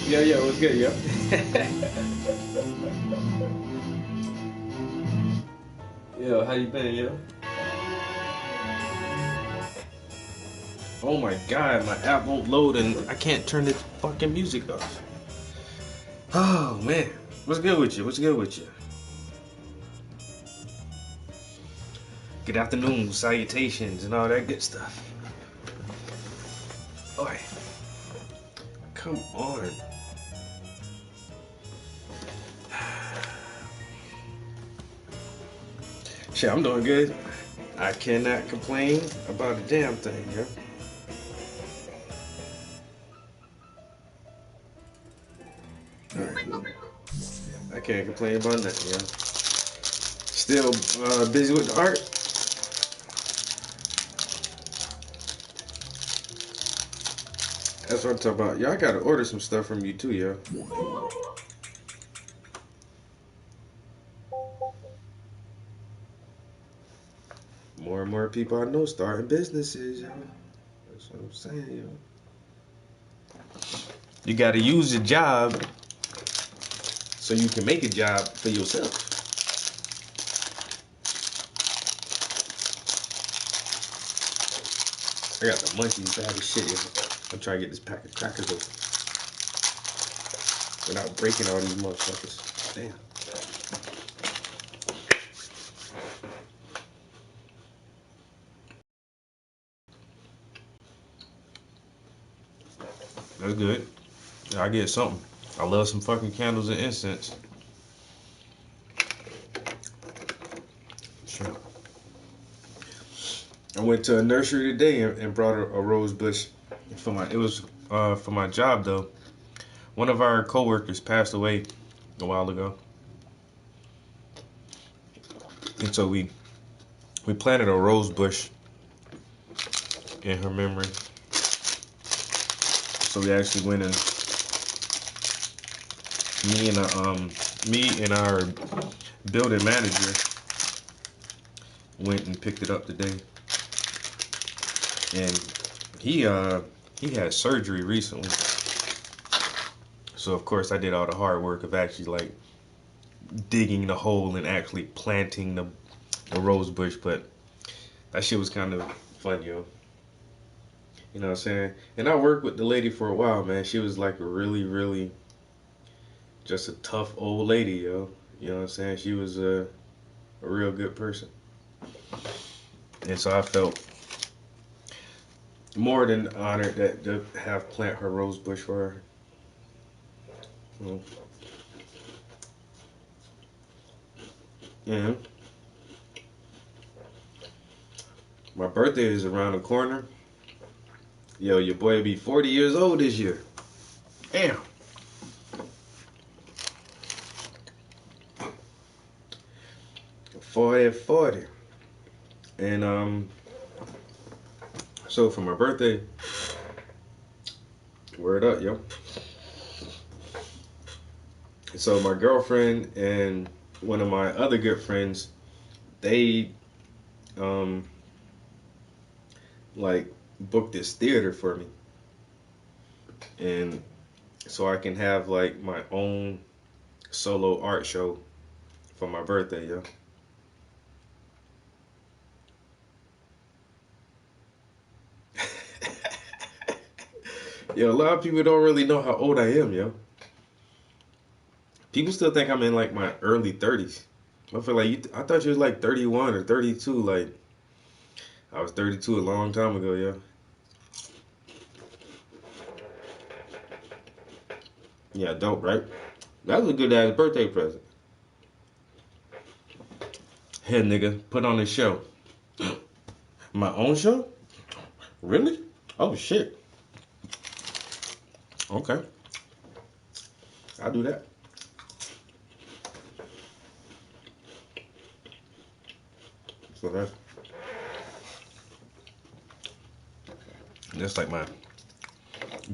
Yo, what's good, yo? Yo, how you been, yo? Oh my god, my app won't load and I can't turn this fucking music off. Oh man, what's good with you? What's good with you? Good afternoon, salutations, and all that good stuff. Oi, come on. Shit, I'm doing good. I cannot complain about a damn thing, yo. Alright, I can't complain about nothing, yo. Still busy with the art. That's what I'm talking about. Y'all gotta order some stuff from you too, yo. More and more people I know starting businesses, yo. That's what I'm saying, yo. You gotta use your job so you can make a job for yourself. I got the munchies bad as shit, yo. I'm trying to get this pack of crackers open without breaking all these motherfuckers. Damn. That's good. I get something. I love some fucking candles and incense. Sure. I went to a nursery today and brought a rose bush for my. It was for my job though. One of our coworkers passed away a while ago, and so we planted a rose bush in her memory. So we actually went and me and our building manager went and picked it up today, and he had surgery recently. So of course I did all the hard work of actually like digging the hole and actually planting the rose bush, but that shit was kind of fun, yo. You know what I'm saying? And I worked with the lady for a while, man. She was like a really, really just a tough old lady, yo. You know what I'm saying? She was a real good person. And so I felt more than honored that to have plant her rose bush for her. Yeah. My birthday is around the corner. Yo, your boy will be 40 years old this year. Damn. 40. And so for my birthday, word up, yo. So my girlfriend and one of my other good friends, they um like booked this theater for me. And so I can have like my own solo art show for my birthday, yo. Yo, a lot of people don't really know how old I am, yo. People still think I'm in like my early 30s. I feel like I thought you was like 31 or 32. Like I was 32 a long time ago, yeah. Yeah, dope, right? That was a good ass birthday present. Hey, nigga, put on a show. My own show? Really? Oh shit. Okay, I'll do that. So that's like my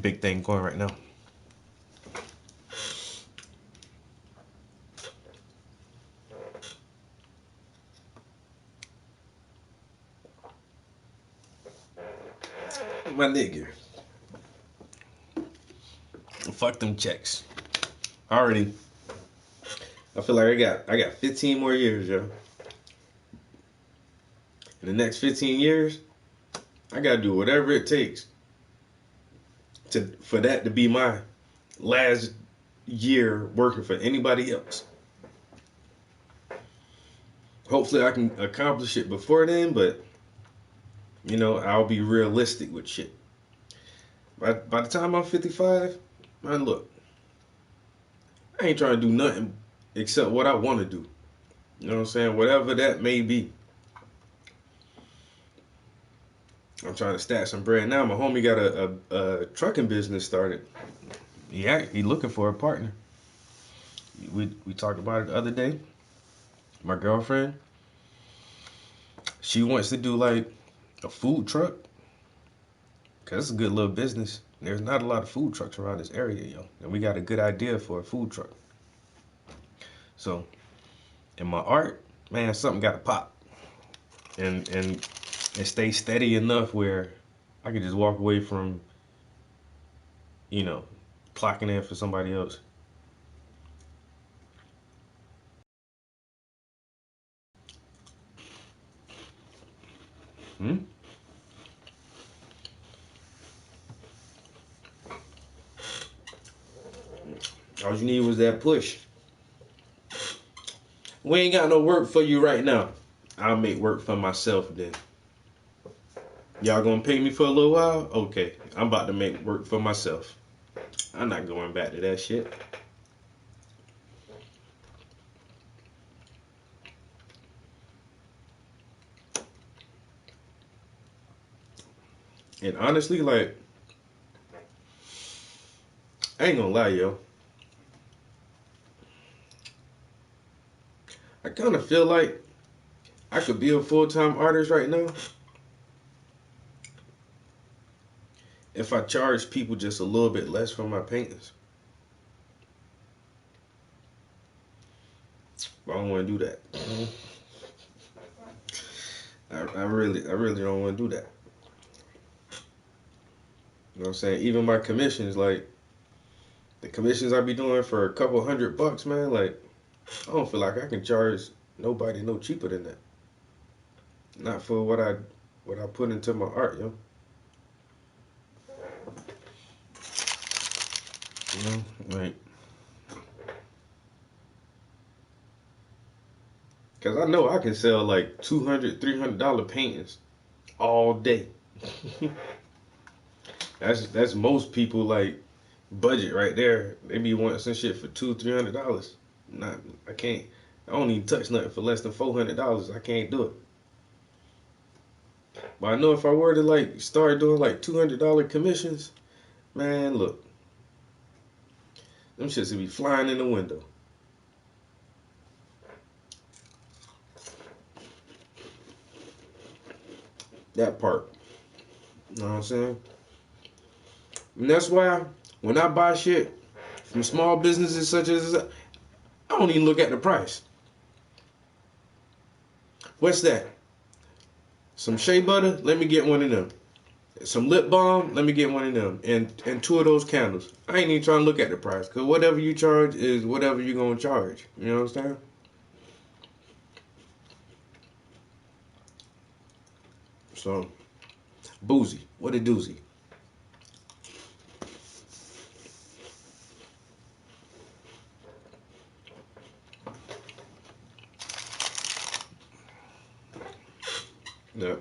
big thing going right now. My nigga, fuck them checks. Already, I feel like I got 15 more years, yo. In the next 15 years, I gotta do whatever it takes for that to be my last year working for anybody else. Hopefully, I can accomplish it before then, but I'll be realistic with shit. By the time I'm 55, man, look, I ain't trying to do nothing except what I want to do. You know what I'm saying? Whatever that may be. I'm trying to stack some bread now. My homie got a trucking business started. Yeah, he looking for a partner. We talked about it the other day. My girlfriend, she wants to do like a food truck, cause it's a good little business. There's not a lot of food trucks around this area, yo, and we got a good idea for a food truck. So in my art, man, something got to pop, and stay steady enough where I can just walk away from, you know, clocking in for somebody else. Hmm? All you need was that push. We ain't got no work for you right now. I'll make work for myself then. Y'all gonna pay me for a little while? Okay, I'm about to make work for myself. I'm not going back to that shit. And honestly, like, I ain't gonna lie, yo. I kind of feel like I could be a full-time artist right now if I charge people just a little bit less for my paintings. But I don't want to do that. I really don't want to do that. You know what I'm saying? Even my commissions, like the commissions I be doing for a couple $100, man. Like I don't feel like I can charge nobody no cheaper than that. Not for what I put into my art, yo. You know, like, cause I know I can sell like $200, $300 paintings all day. That's most people like budget right there. They be wanting some shit for $200, $300. Not I can't. I don't even touch nothing for less than $400. I can't do it. But I know if I were to like start doing like $200 commissions, man, look, them shits would be flying in the window. That part. You know what I'm saying? And that's why when I buy shit from small businesses such as I don't even look at the price. What's that? Some shea butter? Let me get one of them. Some lip balm? Let me get one of them. And two of those candles. I ain't even trying to look at the price. Because whatever you charge is whatever you're going to charge. You know what I'm saying? So, Boozy. What a doozy. Yeah.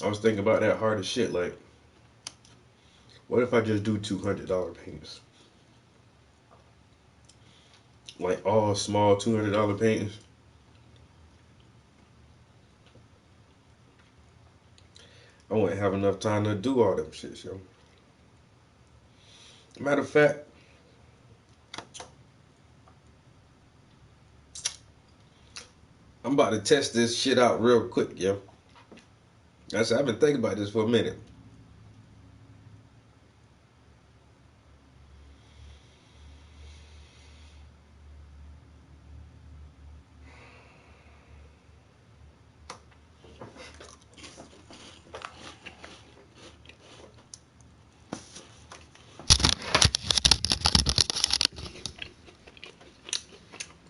I was thinking about that hard as shit. Like, what if I just do $200 paintings? Like all small $200 paintings. I wouldn't have enough time to do all them shit, yo. Matter of fact, I'm about to test this shit out real quick, yo. I've been thinking about this for a minute.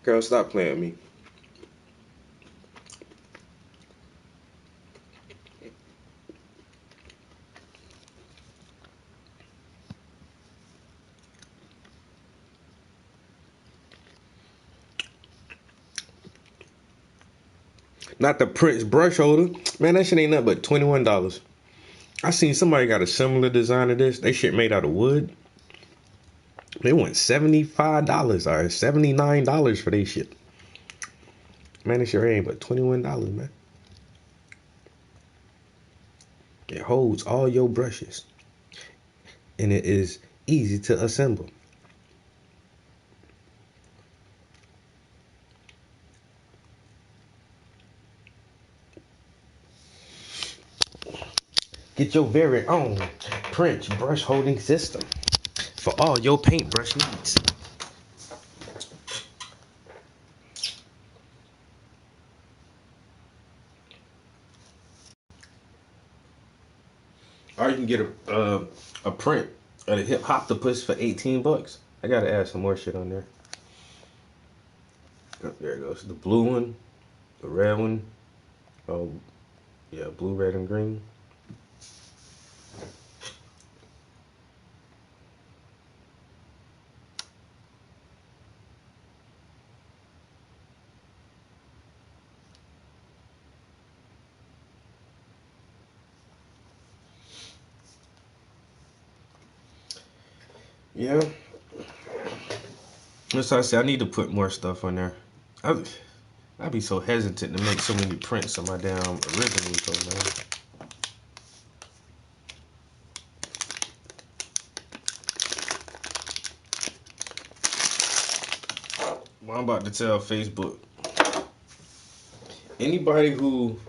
Girl, stop playing with me. Not the Prince brush holder. Man, that shit ain't nothing but $21. I seen somebody got a similar design to this. They shit made out of wood. They want $75 or $79 for they shit. Man, this shit ain't but $21, man. It holds all your brushes. And it is easy to assemble. Get your very own Prince brush holding system for all your paintbrush needs. Or you can get a print of the Hip Hoptopus for $18. I gotta add some more shit on there. Oh, there it goes. The blue one, the red one. Oh, yeah, blue, red, and green. Yeah. That's why I say I need to put more stuff on there. I'd be so hesitant to make so many prints on my damn originals, though, man. Well, I'm about to tell Facebook. Anybody who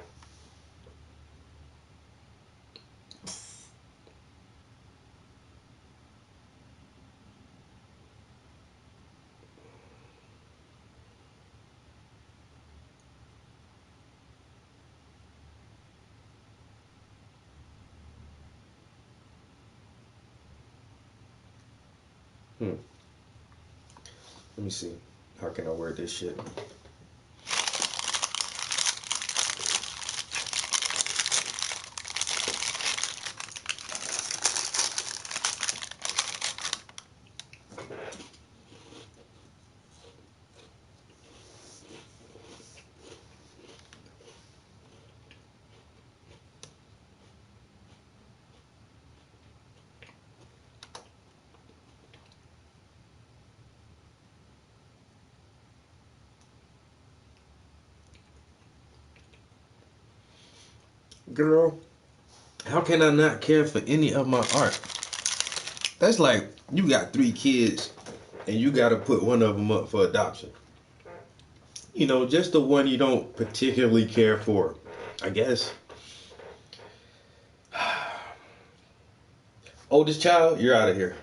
let me see. How can I word this shit? Girl, how can I not care for any of my art? That's like you got 3 kids and you got to put one of them up for adoption. You know, just the one you don't particularly care for, I guess. Oldest child, you're out of here.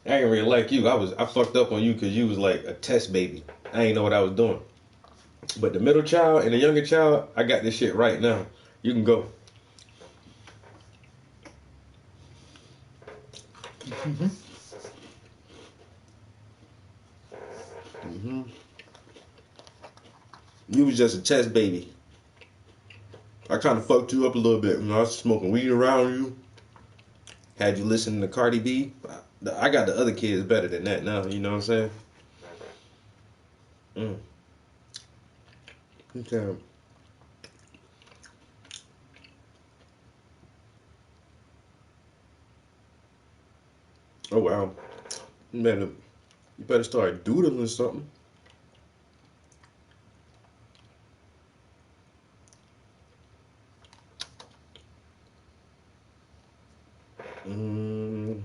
I ain't really like you. I fucked up on you because you was like a test baby. I ain't know what I was doing. But the middle child and the younger child, I got this shit right now. You can go. Mm-hmm. Mm-hmm. You was just a test baby. I kind of fucked you up a little bit when I was smoking weed around you. Had you listening to Cardi B. I got the other kids better than that now. You know what I'm saying? Mm. Okay. Oh wow. You better, you better start doodling something. Mm,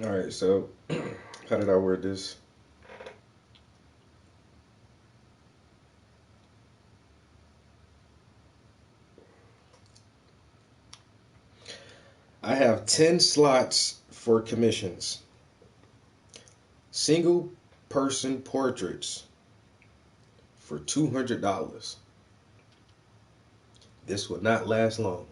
all right. So, how did I word this? I have 10 slots for commissions. Single person portraits for $200. This will not last long.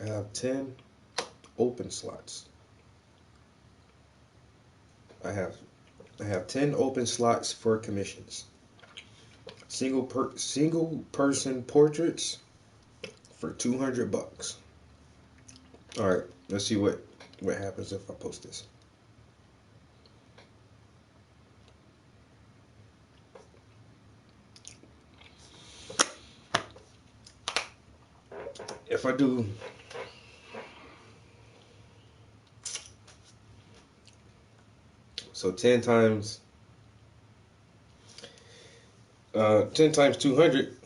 I have 10 open slots. I have I have 10 open slots for commissions. Single person portraits for $200. All right, let's see what happens if I post this. If I do so 10 times 200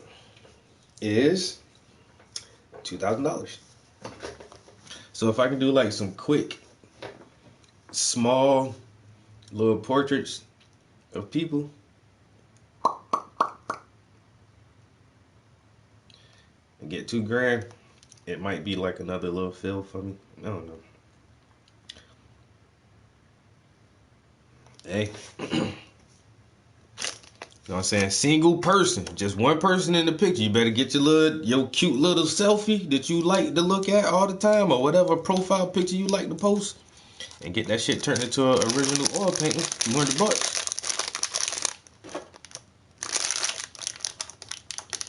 is $2,000. So if I can do like some quick small little portraits of people and get 2 grand, it might be like another little fill for me. I don't know. Hey, know what I'm saying? Single person, just one person in the picture. You better get your cute little selfie that you like to look at all the time, or whatever profile picture you like to post, and get that shit turned into an original oil painting. $200.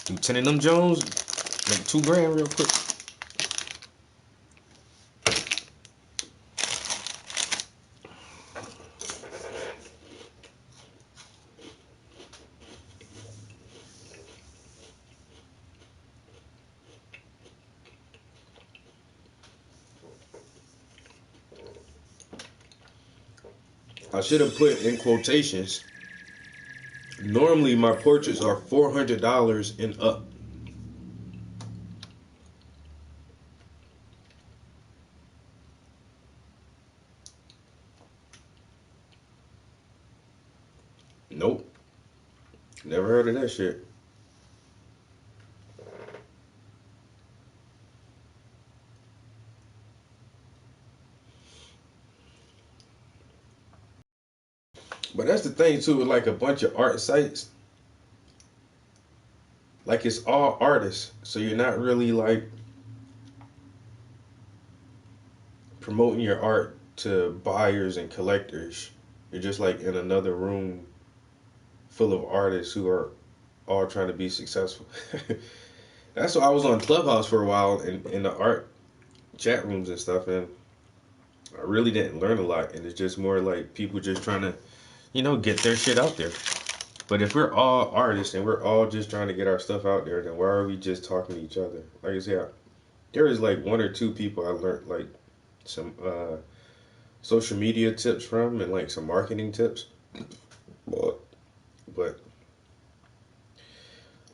Do 10 of them Jones, make 2 grand real quick. I should have put in quotations. Normally, my portraits are $400 and up. Nope, never heard of that shit. But that's the thing too, with like a bunch of art sites. Like it's all artists, so you're not really like promoting your art to buyers and collectors. You're just like in another room full of artists who are all trying to be successful. That's why I was on Clubhouse for a while in the art chat rooms and stuff, and I really didn't learn a lot. And it's just more like people just trying to, get their shit out there. But if we're all artists and we're all just trying to get our stuff out there, then why are we just talking to each other? Like I said, there is like one or two people I learned like some social media tips from and like some marketing tips. But, but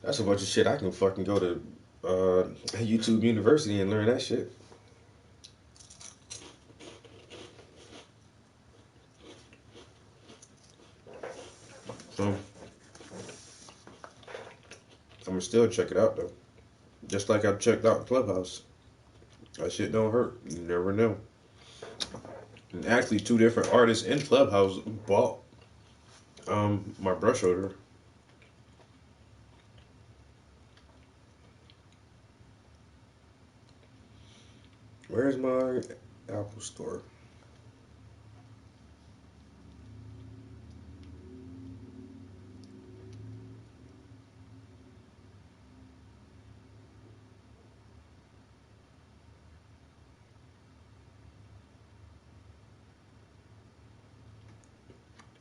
that's a bunch of shit I can fucking go to YouTube University and learn that shit. So I'm gonna still check it out though. Just like I checked out Clubhouse. That shit don't hurt. You never know. And actually, two different artists in Clubhouse bought my brush holder. Where's my Apple Store?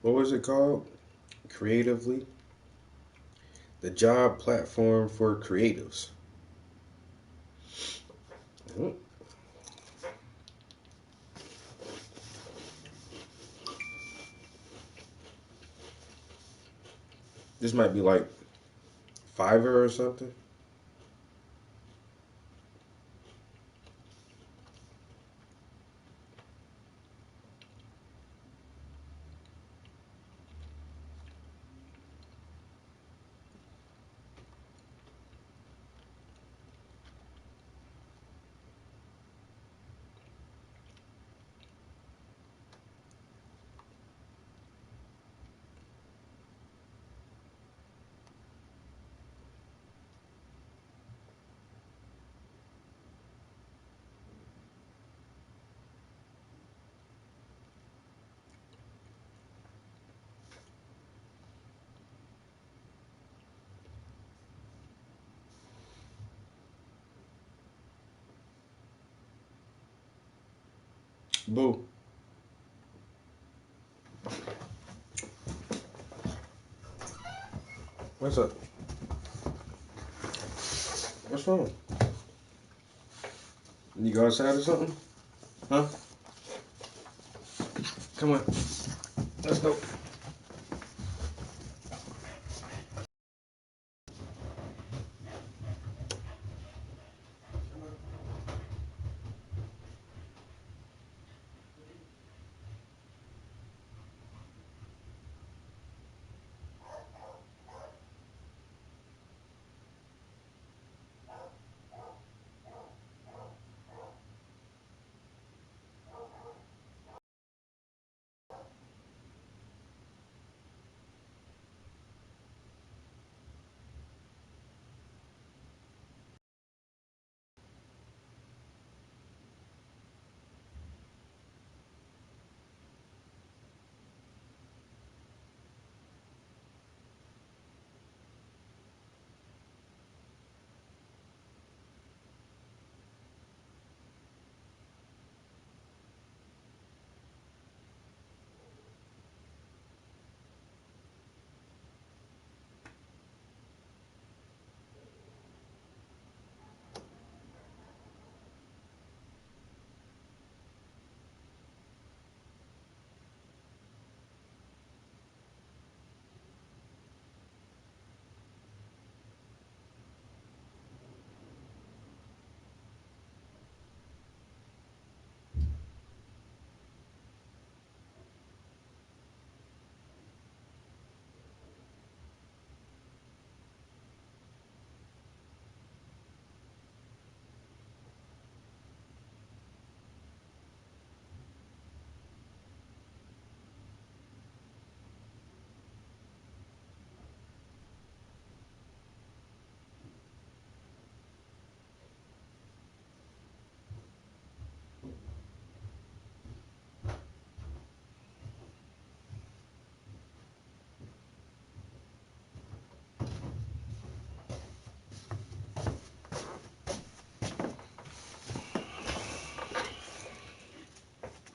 What was it called? Creatively, the job platform for creatives. Mhm. This might be like Fiverr or something. Boo. What's up? What's wrong? You go outside or something? Huh? Come on. Let's go.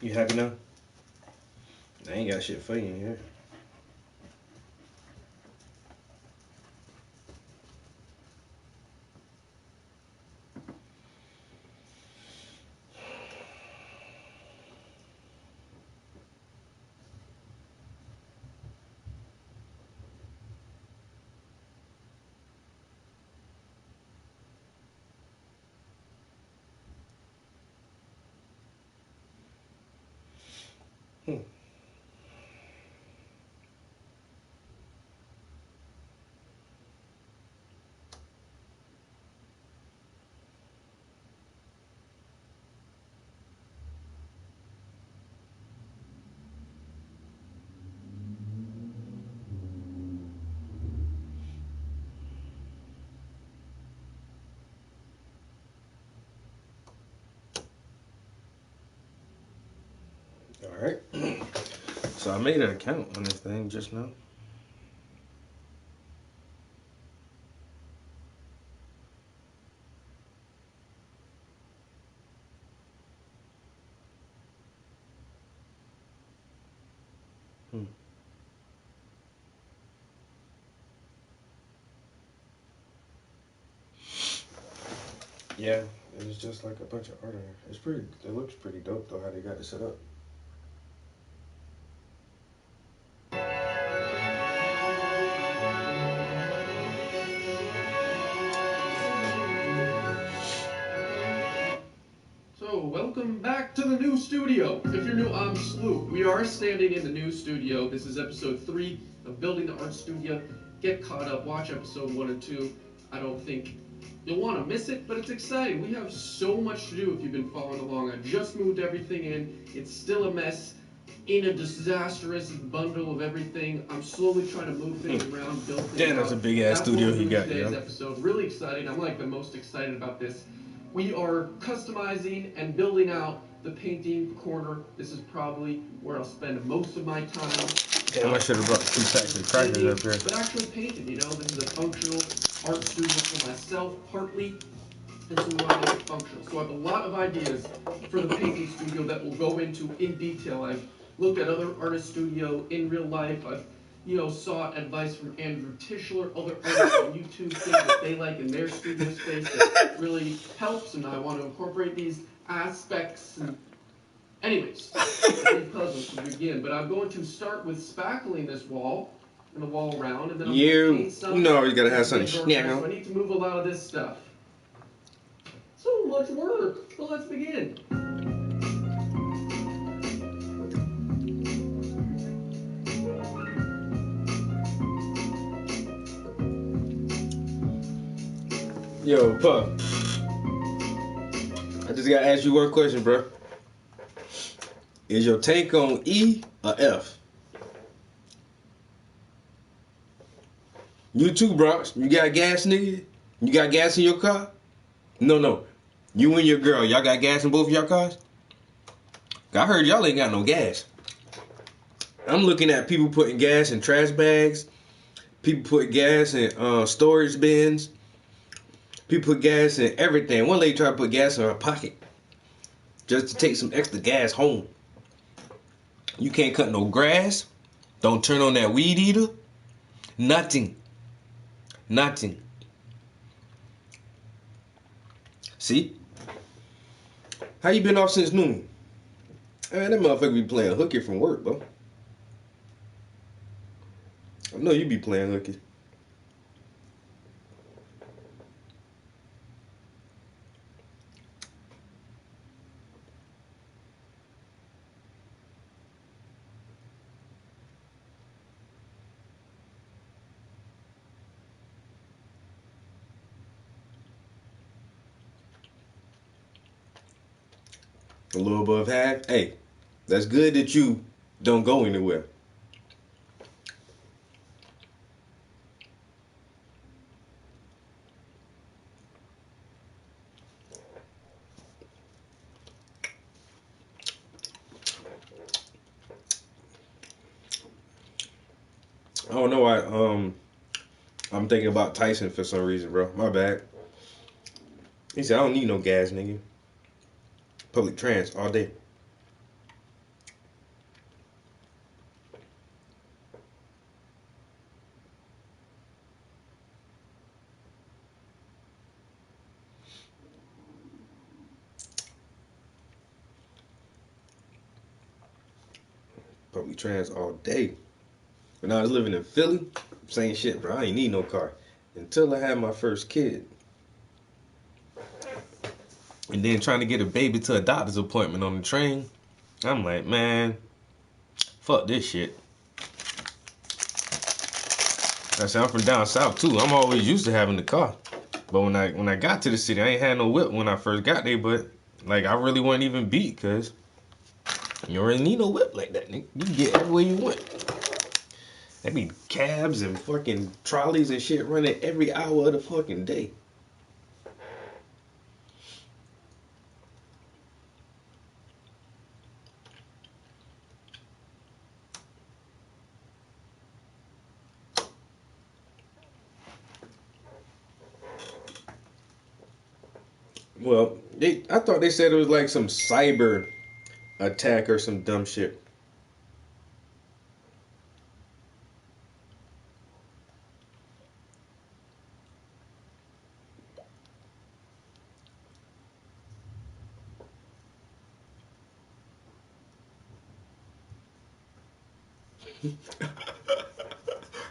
You happy now? I ain't got shit for you in here. Alright. So I made an account on this thing just now. Yeah, it's just like a bunch of art in there. It's pretty. It looks pretty dope though how they got it set up. So, welcome back to the new studio. If you're new, I'm Sloop. We are standing in the new studio. This is episode 3 of Building the Art Studio. Get caught up, watch episode 1 and 2. I don't think you'll want to miss it, but it's exciting. We have so much to do if you've been following along. I just moved everything in. It's still a mess. In a disastrous bundle of everything. I'm slowly trying to move things around, build things Damn, that's a big ass studio he got, today's episode. Really exciting. I'm like the most excited about this. We are customizing and building out the painting corner. This is probably where I'll spend most of my time. Damn, I should have brought 2 packs of crackers up here. But actually painting, you know, this is a functional art studio for myself, partly. And so we want to make it functional. So I have a lot of ideas for the painting studio that we'll go into in detail. I've looked at other artist studio in real life. I've, sought advice from Andrew Tischler, other artists on YouTube, things that they like in their studio space that really helps, and I want to incorporate these aspects. And anyways, big puzzles to begin. But I'm going to start with spackling this wall and the wall around, and then I'm going to paint some. You always gotta have something. So I need to move a lot of this stuff. So much work. So let's begin. Yo, Puff. I just gotta ask you one question, bro. Is your tank on E or F? You too, Bronx. You got gas, nigga? You got gas in your car? No. You and your girl, y'all got gas in both of y'all cars? I heard y'all ain't got no gas. I'm looking at people putting gas in trash bags. People put gas in storage bins. People put gas in everything. One lady tried to put gas in her pocket just to take some extra gas home. You can't cut no grass. Don't turn on that weed eater. Nothing. See? How you been off since noon? Man, that motherfucker be playing hooky from work, bro. I know you be playing hooky. A little above half. Hey, that's good that you don't go anywhere. I don't know why. I'm thinking about Tyson for some reason, bro. My bad. He said, I don't need no gas, nigga. Public trans all day. public trans all day. When I was living in Philly, same shit, bro. I ain't need no car until I had my first kid. And then trying to get a baby to a doctor's appointment on the train, I'm like, man, fuck this shit. I said, I'm from down south too. I'm always used to having the car. But when I got to the city, I ain't had no whip when I first got there. But like, I really wasn't even beat, cause you don't really need no whip like that, nigga. You can get everywhere you want. There be cabs and fucking trolleys and shit running every hour of the fucking day. Well, I thought they said it was like some cyber attack or some dumb shit.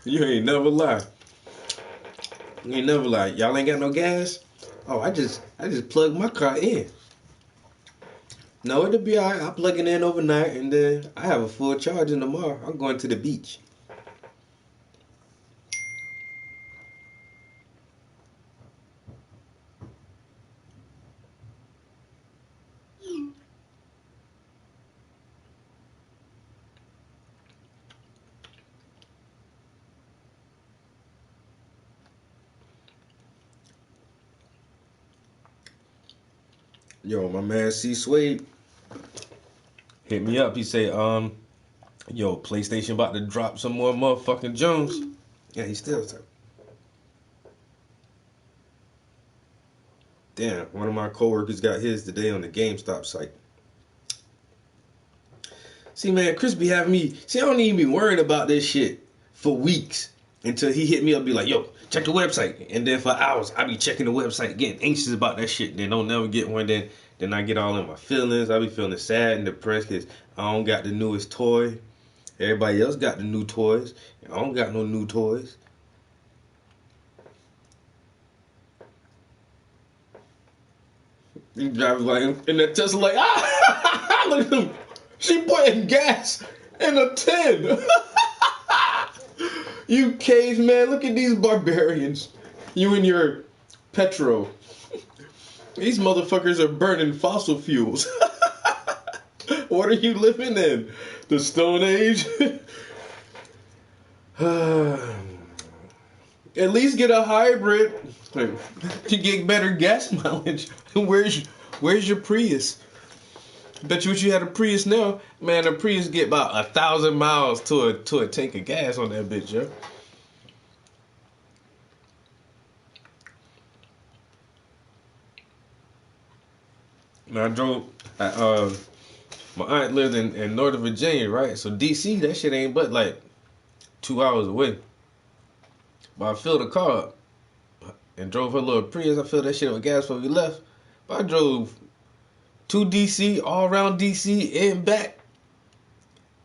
You ain't never lie. You ain't never lie. Y'all ain't got no gas? Oh, I just plugged my car in. No, it'll be alright. I'll plug it in overnight and then I have a full charge in tomorrow. I'm going to the beach. Yo, my man C Suede hit me up. He say, yo, PlayStation about to drop some more motherfucking Jones. Yeah, he still talking. Damn, one of my coworkers got his today on the GameStop site. See, man, Chris be having me. See, I don't even be worrying about this shit for weeks until he hit me up, be like, yo, check the website. And then for hours, I be checking the website, getting anxious about that shit. Then don't never get one. Then I get all in my feelings. I be feeling sad and depressed because I don't got the newest toy. Everybody else got the new toys. I don't got no new toys. You drive like in that Tesla like, ah, look at him. She putting gas in a tin. You caveman, look at these barbarians. You and your petrol. These motherfuckers are burning fossil fuels. What are you living in? The Stone Age? At least get a hybrid. You get better gas mileage. Where's your Prius? Bet you wish you had a Prius now. Man, a Prius get about 1,000 miles to a tank of gas on that bitch, yo. Now I drove. My aunt lived in Northern Virginia, right? So DC, that shit ain't but like 2 hours away. But I filled the car up and drove her little Prius. I filled that shit with gas before we left. But I drove to DC, all around DC and back.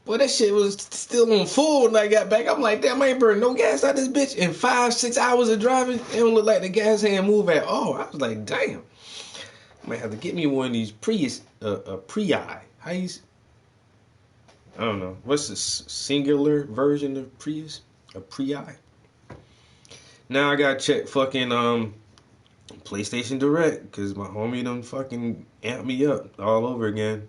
Boy, that shit was still on full when I got back. I'm like, damn, I ain't burning no gas out this bitch. In 5-6 hours of driving, it don't look like the gas ain't move at all. I was like, damn. I might have to get me one of these Prius, Prii. How you? I don't know. What's the singular version of Prius? A Prii. Now I gotta check fucking PlayStation Direct because my homie done fucking amped me up all over again.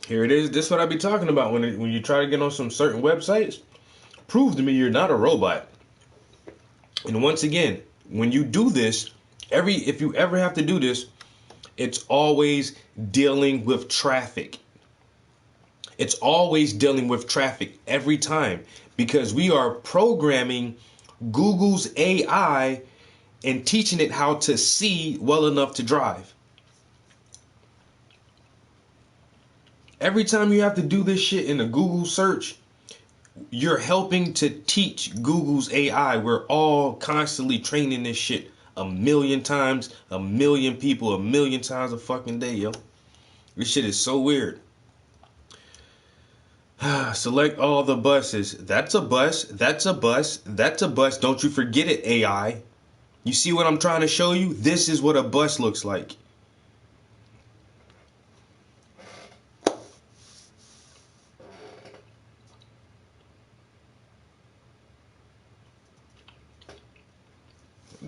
Here it is. This is what I be talking about when you try to get on some certain websites. Prove to me you're not a robot. And once again, when you do this, if you ever have to do this, it's always dealing with traffic. It's always dealing with traffic every time because we are programming Google's AI and teaching it how to see well enough to drive. Every time you have to do this shit in a Google search, you're helping to teach Google's AI. We're all constantly training this shit a million times, a million people, a million times a fucking day, yo. This shit is so weird. Select all the buses. That's a bus. That's a bus. That's a bus. Don't you forget it, AI. You see what I'm trying to show you? This is what a bus looks like.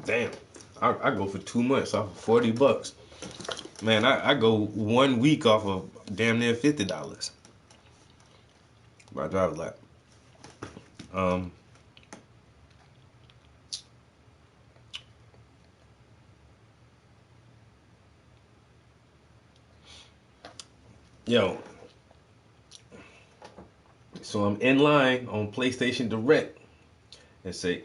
Damn. I go for 2 months off of $40. Man, I go 1 week off of damn near $50. I drive a lot. Yo, so I'm in line on PlayStation Direct and say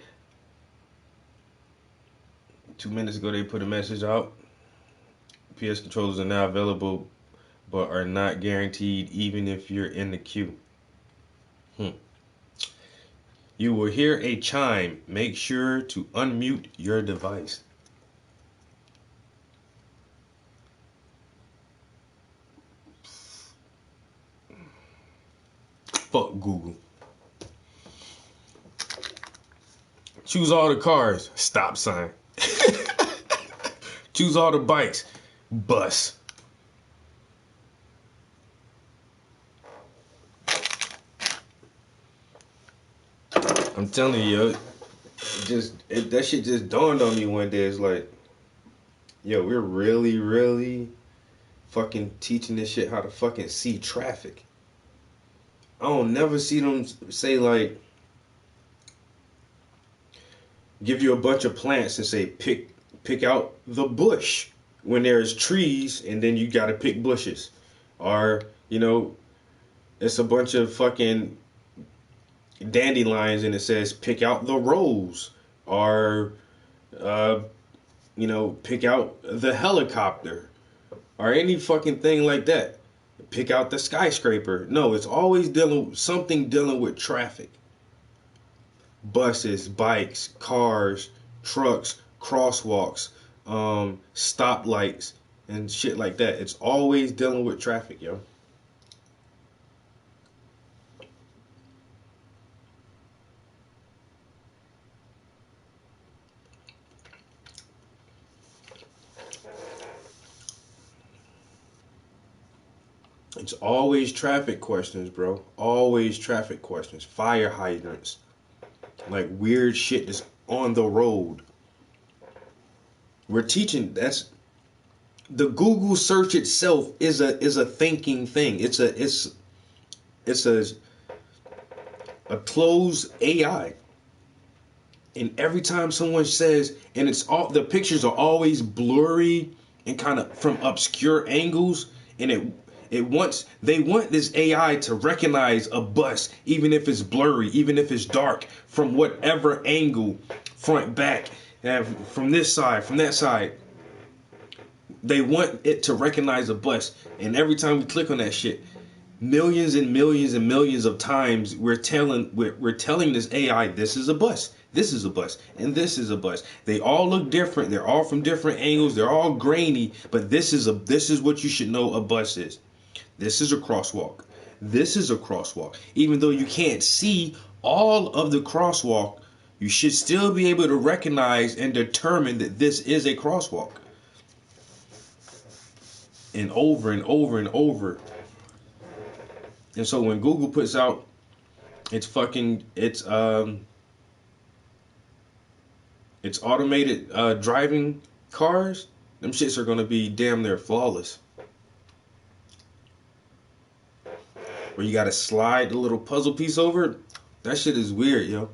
2 minutes ago they put a message out. PS controllers are now available but are not guaranteed even if you're in the queue. You will hear a chime. Make sure to unmute your device. Fuck Google. Choose all the cars. Stop sign. Choose all the bikes. Bus. I'm telling you, yo, that shit just dawned on me one day. It's like, yo, we're really fucking teaching this shit how to fucking see traffic. I don't never see them say like, give you a bunch of plants and say pick out the bush when there's trees and then you gotta pick bushes. Or, it's a bunch of fucking dandelions and it says pick out the rose. Or pick out the helicopter. Or any fucking thing like that. Pick out the skyscraper. No, it's always dealing with traffic. Buses, bikes, cars, trucks, crosswalks, stoplights, and shit like that. It's always dealing with traffic, yo. It's always traffic questions, bro. Always traffic questions. Fire hydrants. Like weird shit that's on the road. We're teaching that's the Google search itself is a thinking thing. It's a closed AI. And every time someone says, and it's all the pictures are always blurry and kind of from obscure angles, and they want this AI to recognize a bus, even if it's blurry, even if it's dark, from whatever angle, front, back, from this side, from that side. They want it to recognize a bus, and every time we click on that shit, millions and millions and millions of times we're telling this AI this is a bus, this is a bus, and this is a bus. They all look different. They're all from different angles. They're all grainy, but this is what you should know a bus is. This is a crosswalk. This is a crosswalk. Even though you can't see all of the crosswalk, you should still be able to recognize and determine that this is a crosswalk. And over and over and over. And so when Google puts out it's automated driving cars, them shits are gonna be damn near flawless. Where you gotta slide the little puzzle piece over, that shit is weird, yo.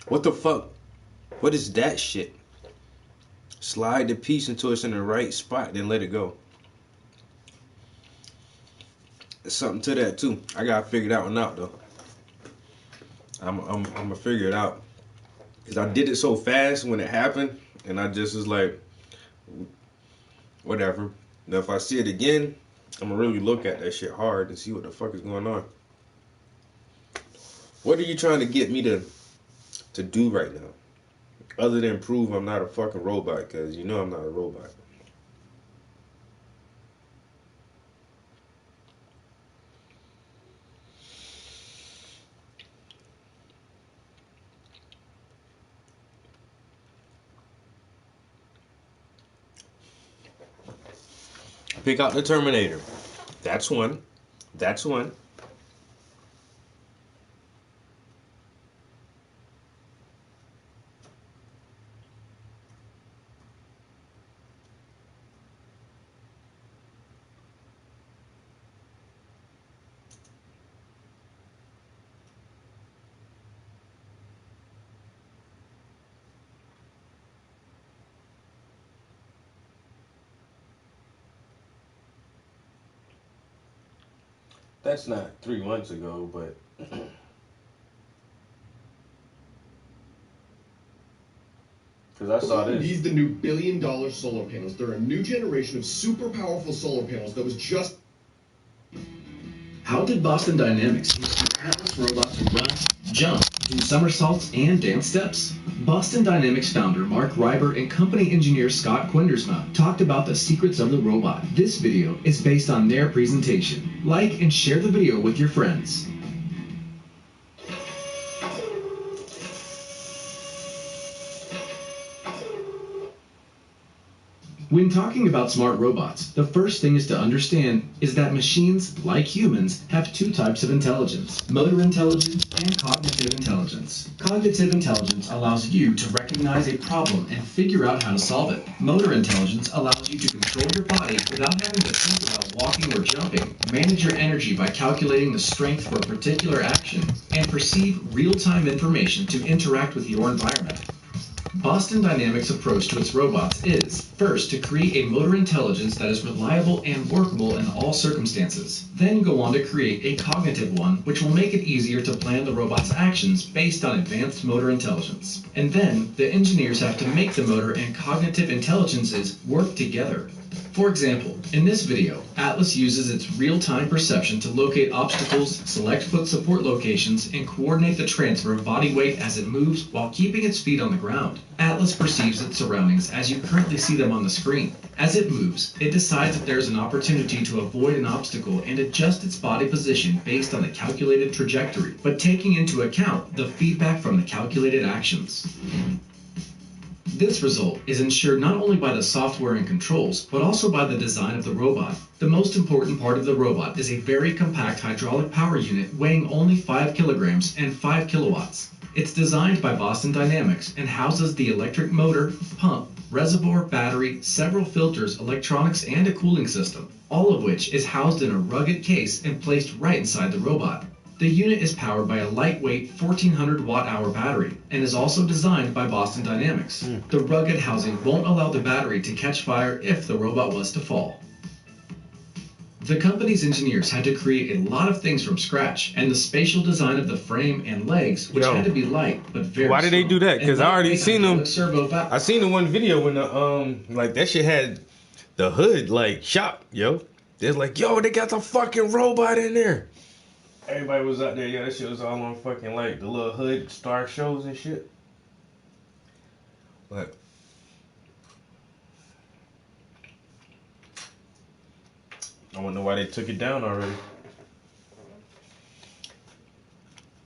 What the fuck? What is that shit? Slide the piece until it's in the right spot, then let it go. There's something to that too. I gotta figure that one out though. I'm gonna figure it out. Cause I did it so fast when it happened, and I just was like, whatever. Now if I see it again, I'm gonna really look at that shit hard and see what the fuck is going on. What are you trying to get me to do right now? Other than prove I'm not a fucking robot, because you know I'm not a robot. Pick out the Terminator. That's one. That's one. That's not 3 months ago, but because I saw this. These the new billion-dollar solar panels. They're a new generation of super powerful solar panels that was just... How did Boston Dynamics use the Atlas robot to run, jump, do somersaults, and dance steps? Boston Dynamics founder Mark Reiber and company engineer Scott Quindersma talked about the secrets of the robot. This video is based on their presentation. Like and share the video with your friends. When talking about smart robots, the first thing is to understand is that machines, like humans, have two types of intelligence: motor intelligence and cognitive intelligence. Cognitive intelligence allows you to recognize a problem and figure out how to solve it. Motor intelligence allows you to control your body without having to think about walking or jumping, manage your energy by calculating the strength for a particular action, and perceive real-time information to interact with your environment. Boston Dynamics' approach to its robots is, first, to create a motor intelligence that is reliable and workable in all circumstances. Then go on to create a cognitive one, which will make it easier to plan the robot's actions based on advanced motor intelligence. And then, the engineers have to make the motor and cognitive intelligences work together. For example, in this video, Atlas uses its real-time perception to locate obstacles, select foot support locations, and coordinate the transfer of body weight as it moves while keeping its feet on the ground. Atlas perceives its surroundings as you currently see them on the screen. As it moves, it decides if there is an opportunity to avoid an obstacle and adjust its body position based on the calculated trajectory, but taking into account the feedback from the calculated actions. This result is ensured not only by the software and controls, but also by the design of the robot. The most important part of the robot is a very compact hydraulic power unit weighing only 5 kilograms and 5 kilowatts. It's designed by Boston Dynamics and houses the electric motor, pump, reservoir, battery, several filters, electronics, and a cooling system, all of which is housed in a rugged case and placed right inside the robot. The unit is powered by a lightweight 1400 watt-hour battery and is also designed by Boston Dynamics. The rugged housing won't allow the battery to catch fire if the robot was to fall. The company's engineers had to create a lot of things from scratch, and the spatial design of the frame and legs, which had to be light but very Why did they do that? Because I already seen them. I I seen the one video when the like that shit had the hood like shot, yo. They're like, yo, they got the fucking robot in there. Everybody was out there, yeah, that shit was all on fucking like the little hood star shows and shit. But I wonder why they took it down already.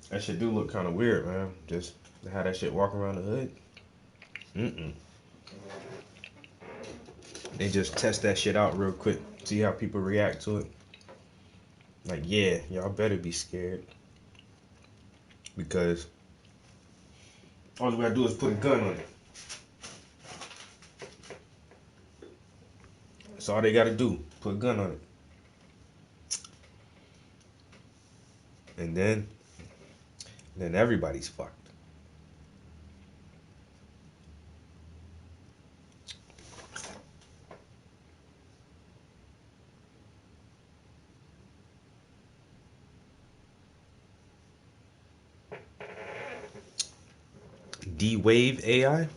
That shit do look kind of weird, man. Just how that shit walk around the hood. They just test that shit out real quick, see how people react to it. Like, yeah, y'all better be scared. Because all we gotta do is put a gun on it. That's all they gotta do, put a gun on it. And then everybody's fucked. D-Wave AI?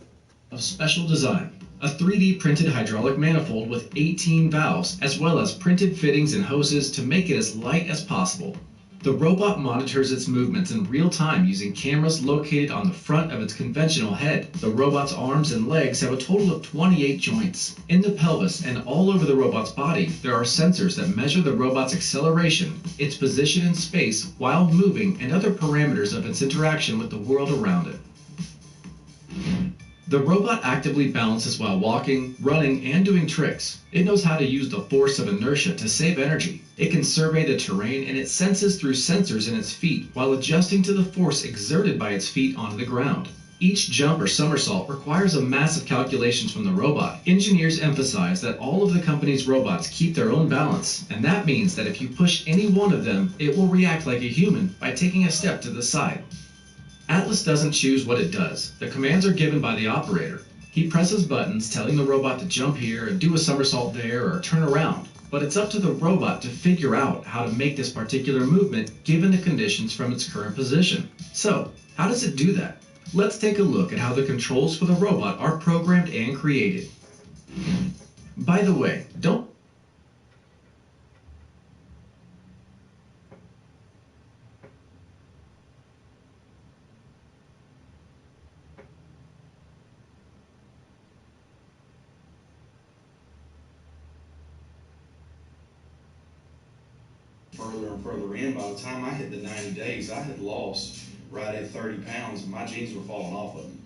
Of special design, a 3D printed hydraulic manifold with 18 valves, as well as printed fittings and hoses to make it as light as possible. The robot monitors its movements in real time using cameras located on the front of its conventional head. The robot's arms and legs have a total of 28 joints. In the pelvis and all over the robot's body, there are sensors that measure the robot's acceleration, its position in space while moving, and other parameters of its interaction with the world around it. The robot actively balances while walking, running, and doing tricks. It knows how to use the force of inertia to save energy. It can survey the terrain, and it senses through sensors in its feet while adjusting to the force exerted by its feet onto the ground. Each jump or somersault requires a massive calculations from the robot. Engineers emphasize that all of the company's robots keep their own balance, and that means that if you push any one of them, it will react like a human by taking a step to the side. Atlas doesn't choose what it does. The commands are given by the operator. He presses buttons telling the robot to jump here and do a somersault there or turn around. But it's up to the robot to figure out how to make this particular movement given the conditions from its current position. So, how does it do that? Let's take a look at how the controls for the robot are programmed and created. By the way, don't further and further in. By the time I hit the 90 days, I had lost right at 30 pounds, and my jeans were falling off of me.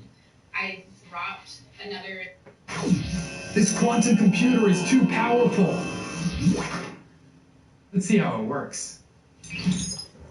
I dropped another. This quantum computer is too powerful. Let's see how it works.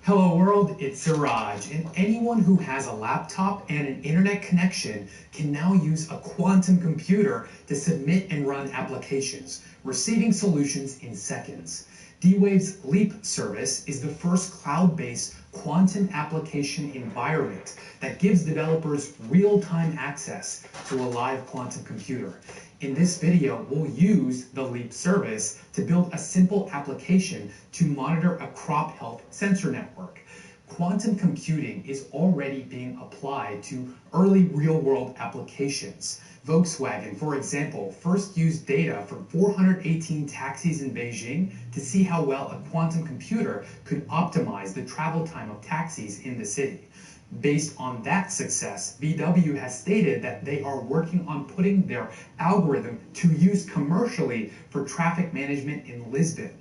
Hello world, it's Siraj, and anyone who has a laptop and an internet connection can now use a quantum computer to submit and run applications, receiving solutions in seconds. D-Wave's Leap service is the first cloud-based quantum application environment that gives developers real-time access to a live quantum computer. In this video, we'll use the Leap service to build a simple application to monitor a crop health sensor network. Quantum computing is already being applied to early real-world applications. Volkswagen, for example, first used data from 418 taxis in Beijing to see how well a quantum computer could optimize the travel time of taxis in the city. Based on that success, VW has stated that they are working on putting their algorithm to use commercially for traffic management in Lisbon.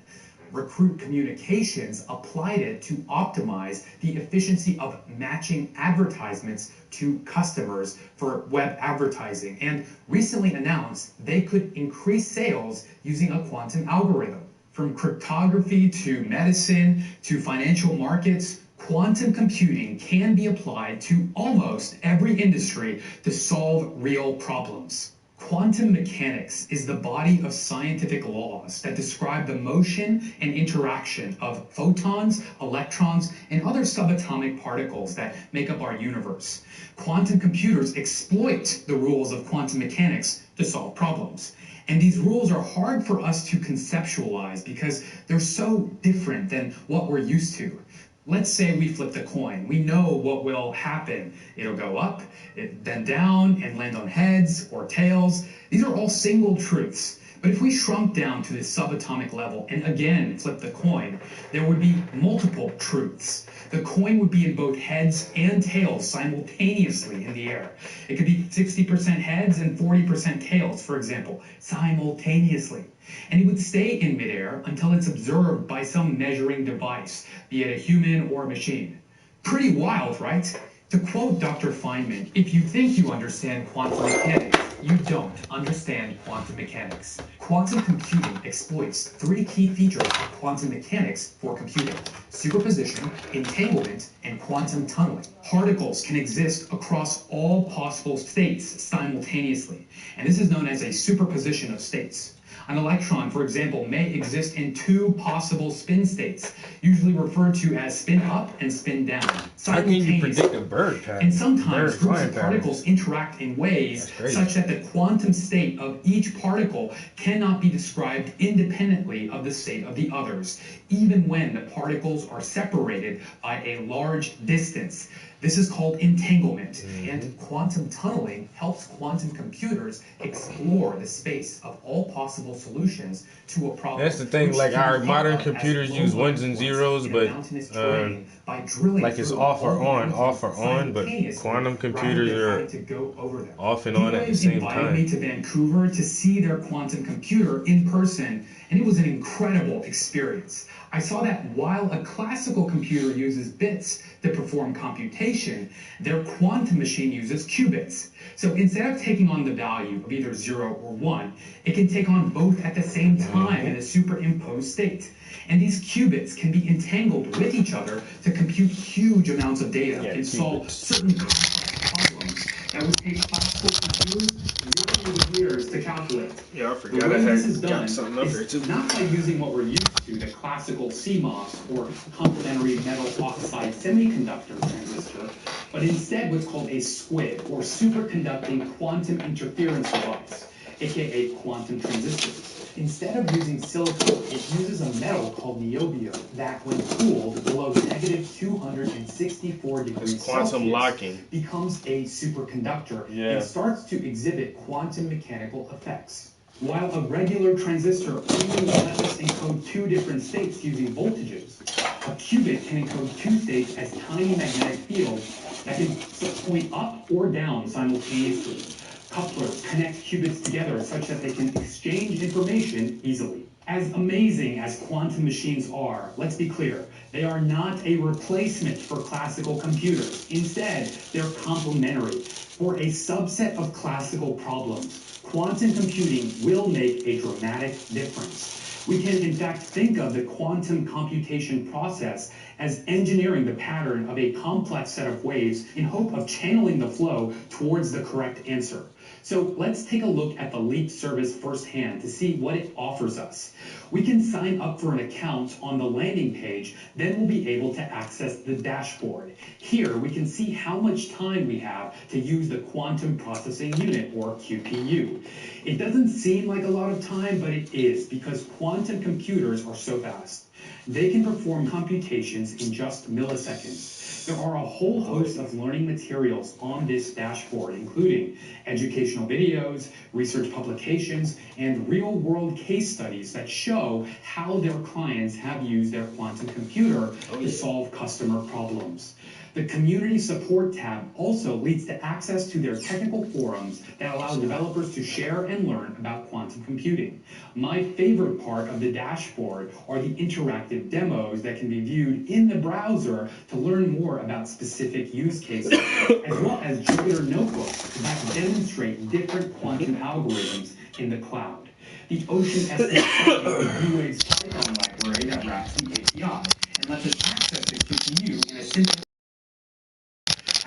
Recruit Communications applied it to optimize the efficiency of matching advertisements to customers for web advertising, and recently announced they could increase sales using a quantum algorithm. From cryptography to medicine to financial markets, quantum computing can be applied to almost every industry to solve real problems. Quantum mechanics is the body of scientific laws that describe the motion and interaction of photons, electrons, and other subatomic particles that make up our universe. Quantum computers exploit the rules of quantum mechanics to solve problems. And these rules are hard for us to conceptualize because they're so different than what we're used to. Let's say we flip the coin. We know what will happen. It'll go up, then down, and land on heads or tails. These are all single truths. But if we shrunk down to the subatomic level and again flip the coin, there would be multiple truths. The coin would be in both heads and tails simultaneously in the air. It could be 60% heads and 40% tails, for example, simultaneously. And it would stay in midair until it's observed by some measuring device, be it a human or a machine. Pretty wild, right? To quote Dr. Feynman, if you think you understand quantum mechanics, you don't understand quantum mechanics. Quantum computing exploits three key features of quantum mechanics for computing: superposition, entanglement, and quantum tunneling. Particles can exist across all possible states simultaneously, and this is known as a superposition of states. An electron, for example, may exist in two possible spin states, usually referred to as spin up and spin down. How can you simultaneously. predict a bird pattern? And sometimes Bird groups flying of pattern. particles interact in ways That's crazy. such that the quantum state of each particle cannot be described independently of the state of the others, even when the particles are separated by a large distance. This is called entanglement, and quantum tunneling helps quantum computers explore the space of all possible solutions to a problem. That's the thing, which like can our be modern thought of as computers use low ones and points zeros, in a but mountainous terrain by drilling like it's through off or all on, the off or on, but simultaneously quantum rather computers than are having to go over them. off and on at the D-Wave same invited me time. to Vancouver to see their quantum computer in person, and it was an incredible experience. I saw that while a classical computer uses bits to perform computation, their quantum machine uses qubits. So instead of taking on the value of either 0 or 1, it can take on both at the same time in a superimposed state. And these qubits can be entangled with each other to compute huge amounts of data and solve certain complex problems that would take classical computers millions of years to calculate. Yeah, I The forgot I way this had is done got something up here is too. not by using what we're used to, the classical CMOS or complementary metal oxide semiconductor transistor, but instead what's called a SQUID, or superconducting quantum interference device, aka quantum transistors. Instead of using silicon, it uses a metal called niobium that, when cooled below negative 264 degrees It's quantum Celsius, locking. becomes a superconductor Yeah. and starts to exhibit quantum mechanical effects. While a regular transistor only lets us encode two different states using voltages, a qubit can encode two states as tiny magnetic fields that can point up or down simultaneously. Couplers connect qubits together such that they can exchange information easily. As amazing as quantum machines are, let's be clear, they are not a replacement for classical computers. Instead, they're complementary. For a subset of classical problems, quantum computing will make a dramatic difference. We can in fact think of the quantum computation process as engineering the pattern of a complex set of waves in hope of channeling the flow towards the correct answer. So let's take a look at the LEAP service firsthand to see what it offers us. We can sign up for an account on the landing page, then we'll be able to access the dashboard. Here we can see how much time we have to use the quantum processing unit, or QPU. It doesn't seem like a lot of time, but it is, because quantum computers are so fast. They can perform computations in just milliseconds. There are a whole host of learning materials on this dashboard, including educational videos, research publications, and real-world case studies that show how their clients have used their quantum computer to solve customer problems. The community support tab also leads to access to their technical forums that allow developers to share and learn about quantum computing. My favorite part of the dashboard are the interactive demos that can be viewed in the browser to learn more about specific use cases, as well as Jupyter notebooks that demonstrate different quantum algorithms in the cloud. The Ocean SDK is D-Wave's Python library that wraps the API and lets us access the QPU in a simple.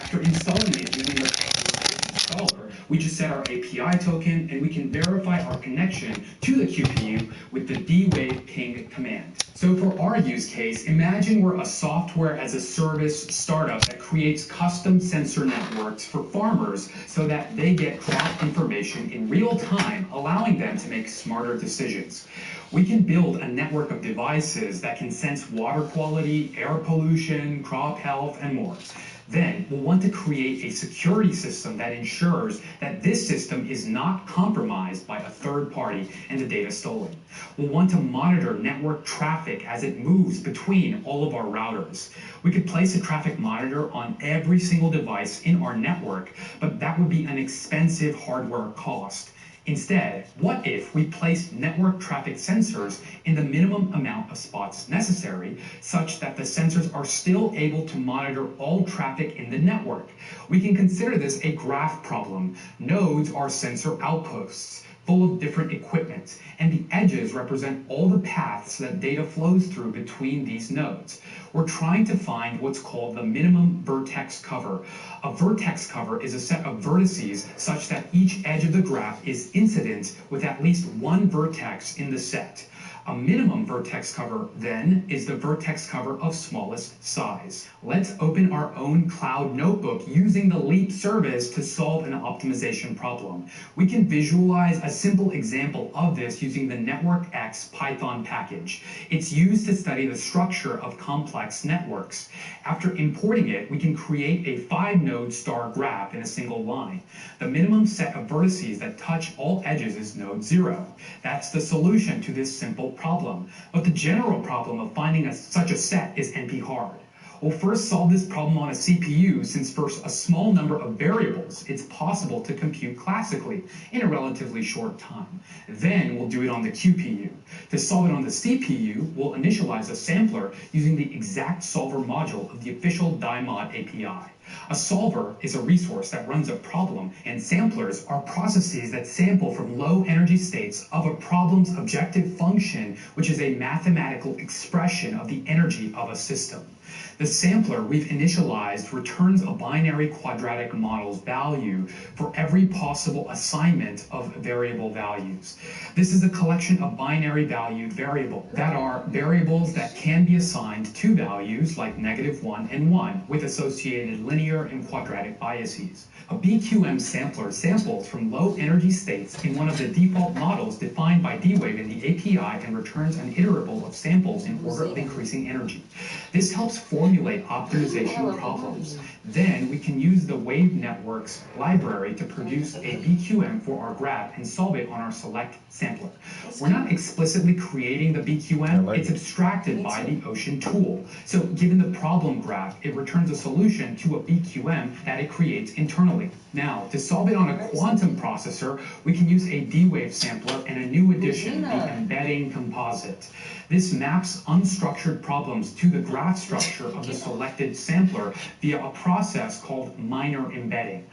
After installing it using the installer, we just set our API token and we can verify our connection to the QPU with the D-Wave ping command. So for our use case, imagine we're a software as a service startup that creates custom sensor networks for farmers so that they get crop information in real time, allowing them to make smarter decisions. We can build a network of devices that can sense water quality, air pollution, crop health, and more. Then we'll want to create a security system that ensures that this system is not compromised by a third party and the data stolen. We'll want to monitor network traffic as it moves between all of our routers. We could place a traffic monitor on every single device in our network, but that would be an expensive hardware cost. Instead, what if we placed network traffic sensors in the minimum amount of spots necessary, such that the sensors are still able to monitor all traffic in the network? We can consider this a graph problem. Nodes are sensor outposts, full of different equipment, and the edges represent all the paths that data flows through between these nodes. We're trying to find what's called the minimum vertex cover. A vertex cover is a set of vertices such that each edge of the graph is incident with at least one vertex in the set. A minimum vertex cover, then, is the vertex cover of smallest size. Let's open our own cloud notebook using the LEAP service to solve an optimization problem. We can visualize a simple example of this using the NetworkX Python package. It's used to study the structure of complex networks. After importing it, we can create a 5-node star graph in a single line. The minimum set of vertices that touch all edges is node 0. That's the solution to this simple problem. But the general problem of finding such a set is NP-hard. We'll first solve this problem on a CPU, since for a small number of variables, it's possible to compute classically in a relatively short time. Then we'll do it on the QPU. To solve it on the CPU, we'll initialize a sampler using the exact solver module of the official DIMOD API. A solver is a resource that runs a problem, and samplers are processes that sample from low energy states of a problem's objective function, which is a mathematical expression of the energy of a system. The sampler we've initialized returns a binary quadratic model's value for every possible assignment of variable values. This is a collection of binary valued variables that are variables that can be assigned to values like -1 and 1 with associated linear and quadratic biases. A BQM sampler samples from low energy states in one of the default models defined by D-Wave in the API and returns an iterable of samples in order of increasing energy. This helps formulate optimization problems. Then we can use the Wave Networks library to produce a BQM for our graph and solve it on our select sampler. We're not explicitly creating the BQM, it's abstracted by the Ocean tool. So given the problem graph, it returns a solution to a BQM that it creates internally. Now, to solve it on a quantum processor, we can use a D-Wave sampler and a new addition, the embedding composite. This maps unstructured problems to the graph structure of the selected sampler via a process called minor embedding.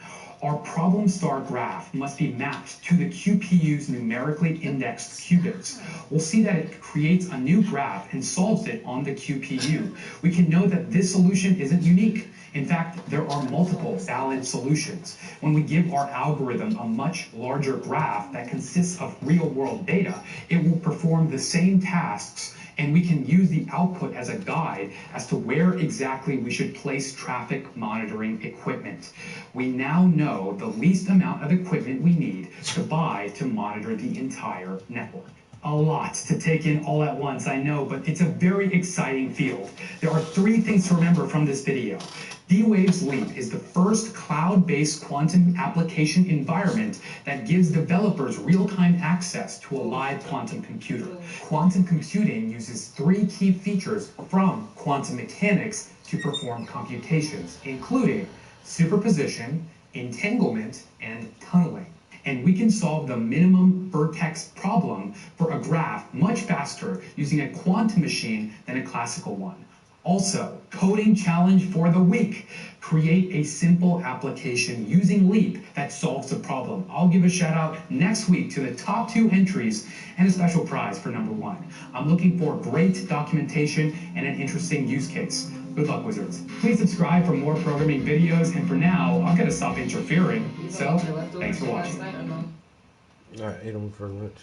Our problem star graph must be mapped to the QPU's numerically indexed qubits. We'll see that it creates a new graph and solves it on the QPU. We can know that this solution isn't unique. In fact, there are multiple valid solutions. When we give our algorithm a much larger graph that consists of real-world data, it will perform the same tasks, and we can use the output as a guide as to where exactly we should place traffic monitoring equipment. We now know the least amount of equipment we need to buy to monitor the entire network. A lot to take in all at once, I know, but it's a very exciting field. There are 3 things to remember from this video. D-Wave's LEAP is the first cloud-based quantum application environment that gives developers real-time access to a live quantum computer. Quantum computing uses 3 key features from quantum mechanics to perform computations, including superposition, entanglement, and tunneling. And we can solve the minimum vertex problem for a graph much faster using a quantum machine than a classical one. Also, coding challenge for the week. Create a simple application using LEAP that solves the problem. I'll give a shout out next week to the top 2 entries and a special prize for number 1. I'm looking for great documentation and an interesting use case. Good luck, wizards. Please subscribe for more programming videos, and for now, I'm gonna stop interfering. So, thanks for watching. I ate them for lunch.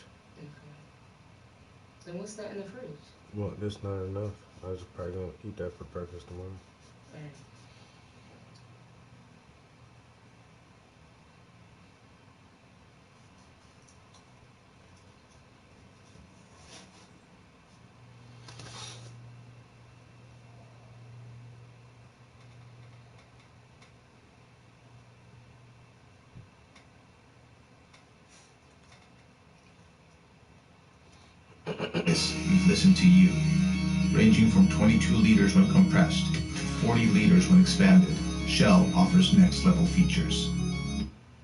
Then what's that in the fridge? Well, that's not enough. I was probably gonna eat that for breakfast tomorrow. Right. We've listened to you, ranging from 22 liters when compressed to 40 liters when expanded. Shell offers next level features.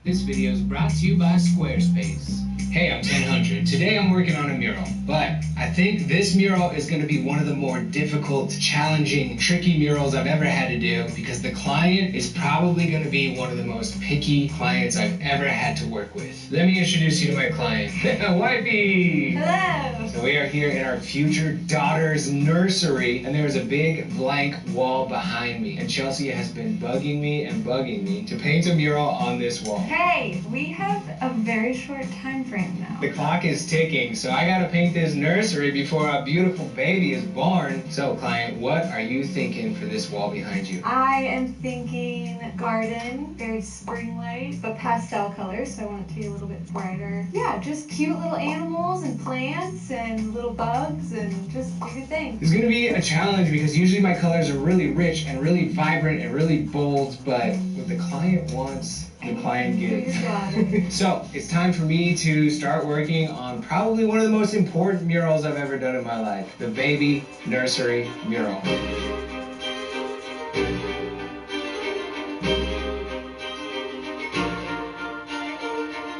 This video is brought to you by Squarespace. Hey, I'm 1000. Today I'm working on a mural, but I think this mural is going to be one of the more difficult, challenging, tricky murals I've ever had to do because the client is probably going to be one of the most picky clients I've ever had to work with. Let me introduce you to my client, Wifey! Hello! So we are here in our future daughter's nursery, and there is a big blank wall behind me, and Chelsea has been bugging me to paint a mural on this wall. Hey, we have a very short time frame. different now. The clock is ticking, so I gotta paint this nursery before our beautiful baby is born. So, client, what are you thinking for this wall behind you? I am thinking garden, very spring-like, but pastel colors, so I want it to be a little bit brighter. Yeah, just cute little animals and plants and little bugs and just do your thing. It's gonna be a challenge because usually my colors are really rich and really vibrant and really bold, but what the client wants, the client gets. So it's time for me to start working on probably one of the most important murals I've ever done in my life, the baby nursery mural.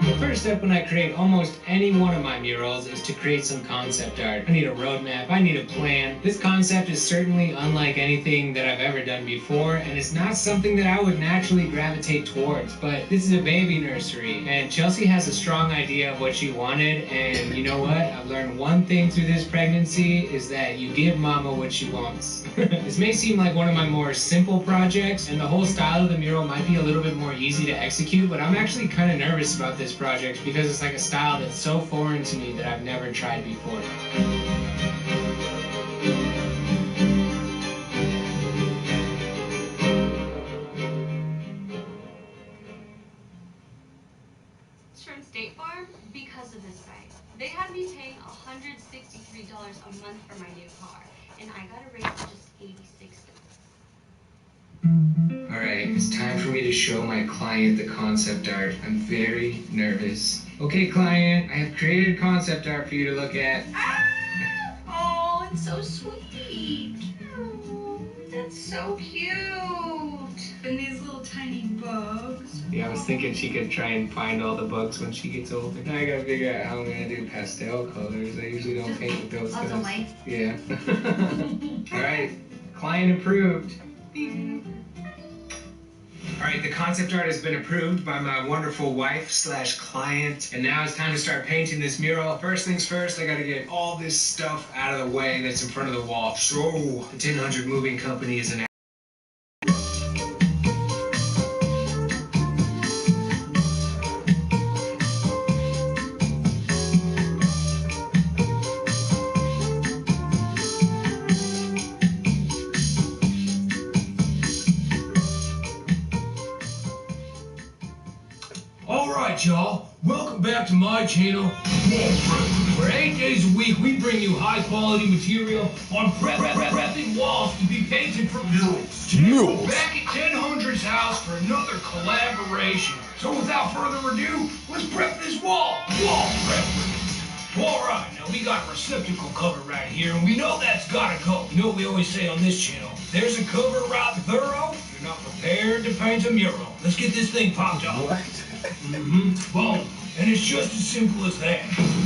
The first step when I create almost any one of my murals is to create some concept art. I need a roadmap, I need a plan. This concept is certainly unlike anything that I've ever done before, and it's not something that I would naturally gravitate towards, but this is a baby nursery, and Chelsea has a strong idea of what she wanted, and you know what? I've learned one thing through this pregnancy is that you give mama what she wants. This may seem like one of my more simple projects, and the whole style of the mural might be a little bit more easy to execute, but I'm actually kind of nervous about this project because it's like a style that's so foreign to me that I've never tried before. It's from State Farm because of this site. They had me paying $163 a month for my new car, and I got a rate of just $86. Alright, it's time for me to show my client the concept art. I'm very nervous. Okay, client, I have created concept art for you to look at. Oh, it's so sweet. Oh, that's so cute. And these little tiny bugs. Yeah, I was thinking she could try and find all the bugs when she gets older. Now I gotta figure out how I'm gonna do pastel colors. I usually don't paint with those colors. Light. Yeah. Alright, client approved. Bing. Alright, the concept art has been approved by my wonderful wife/client, and now it's time to start painting this mural. First things first, I gotta get all this stuff out of the way that's in front of the wall. So, the 1000 Moving Company is an Alright, y'all. Welcome back to my channel, where 8 days a week we bring you high-quality material on prepping walls to be painted for murals. Today we're back at 1000's house for another collaboration. So without further ado, let's prep this wall. Wall preppers. Alright, now we got a receptacle cover right here, and we know that's gotta go. You know what we always say on this channel? There's a cover right thorough, you're not prepared to paint a mural. Let's get this thing popped off. What? Boom. And it's just as simple as that.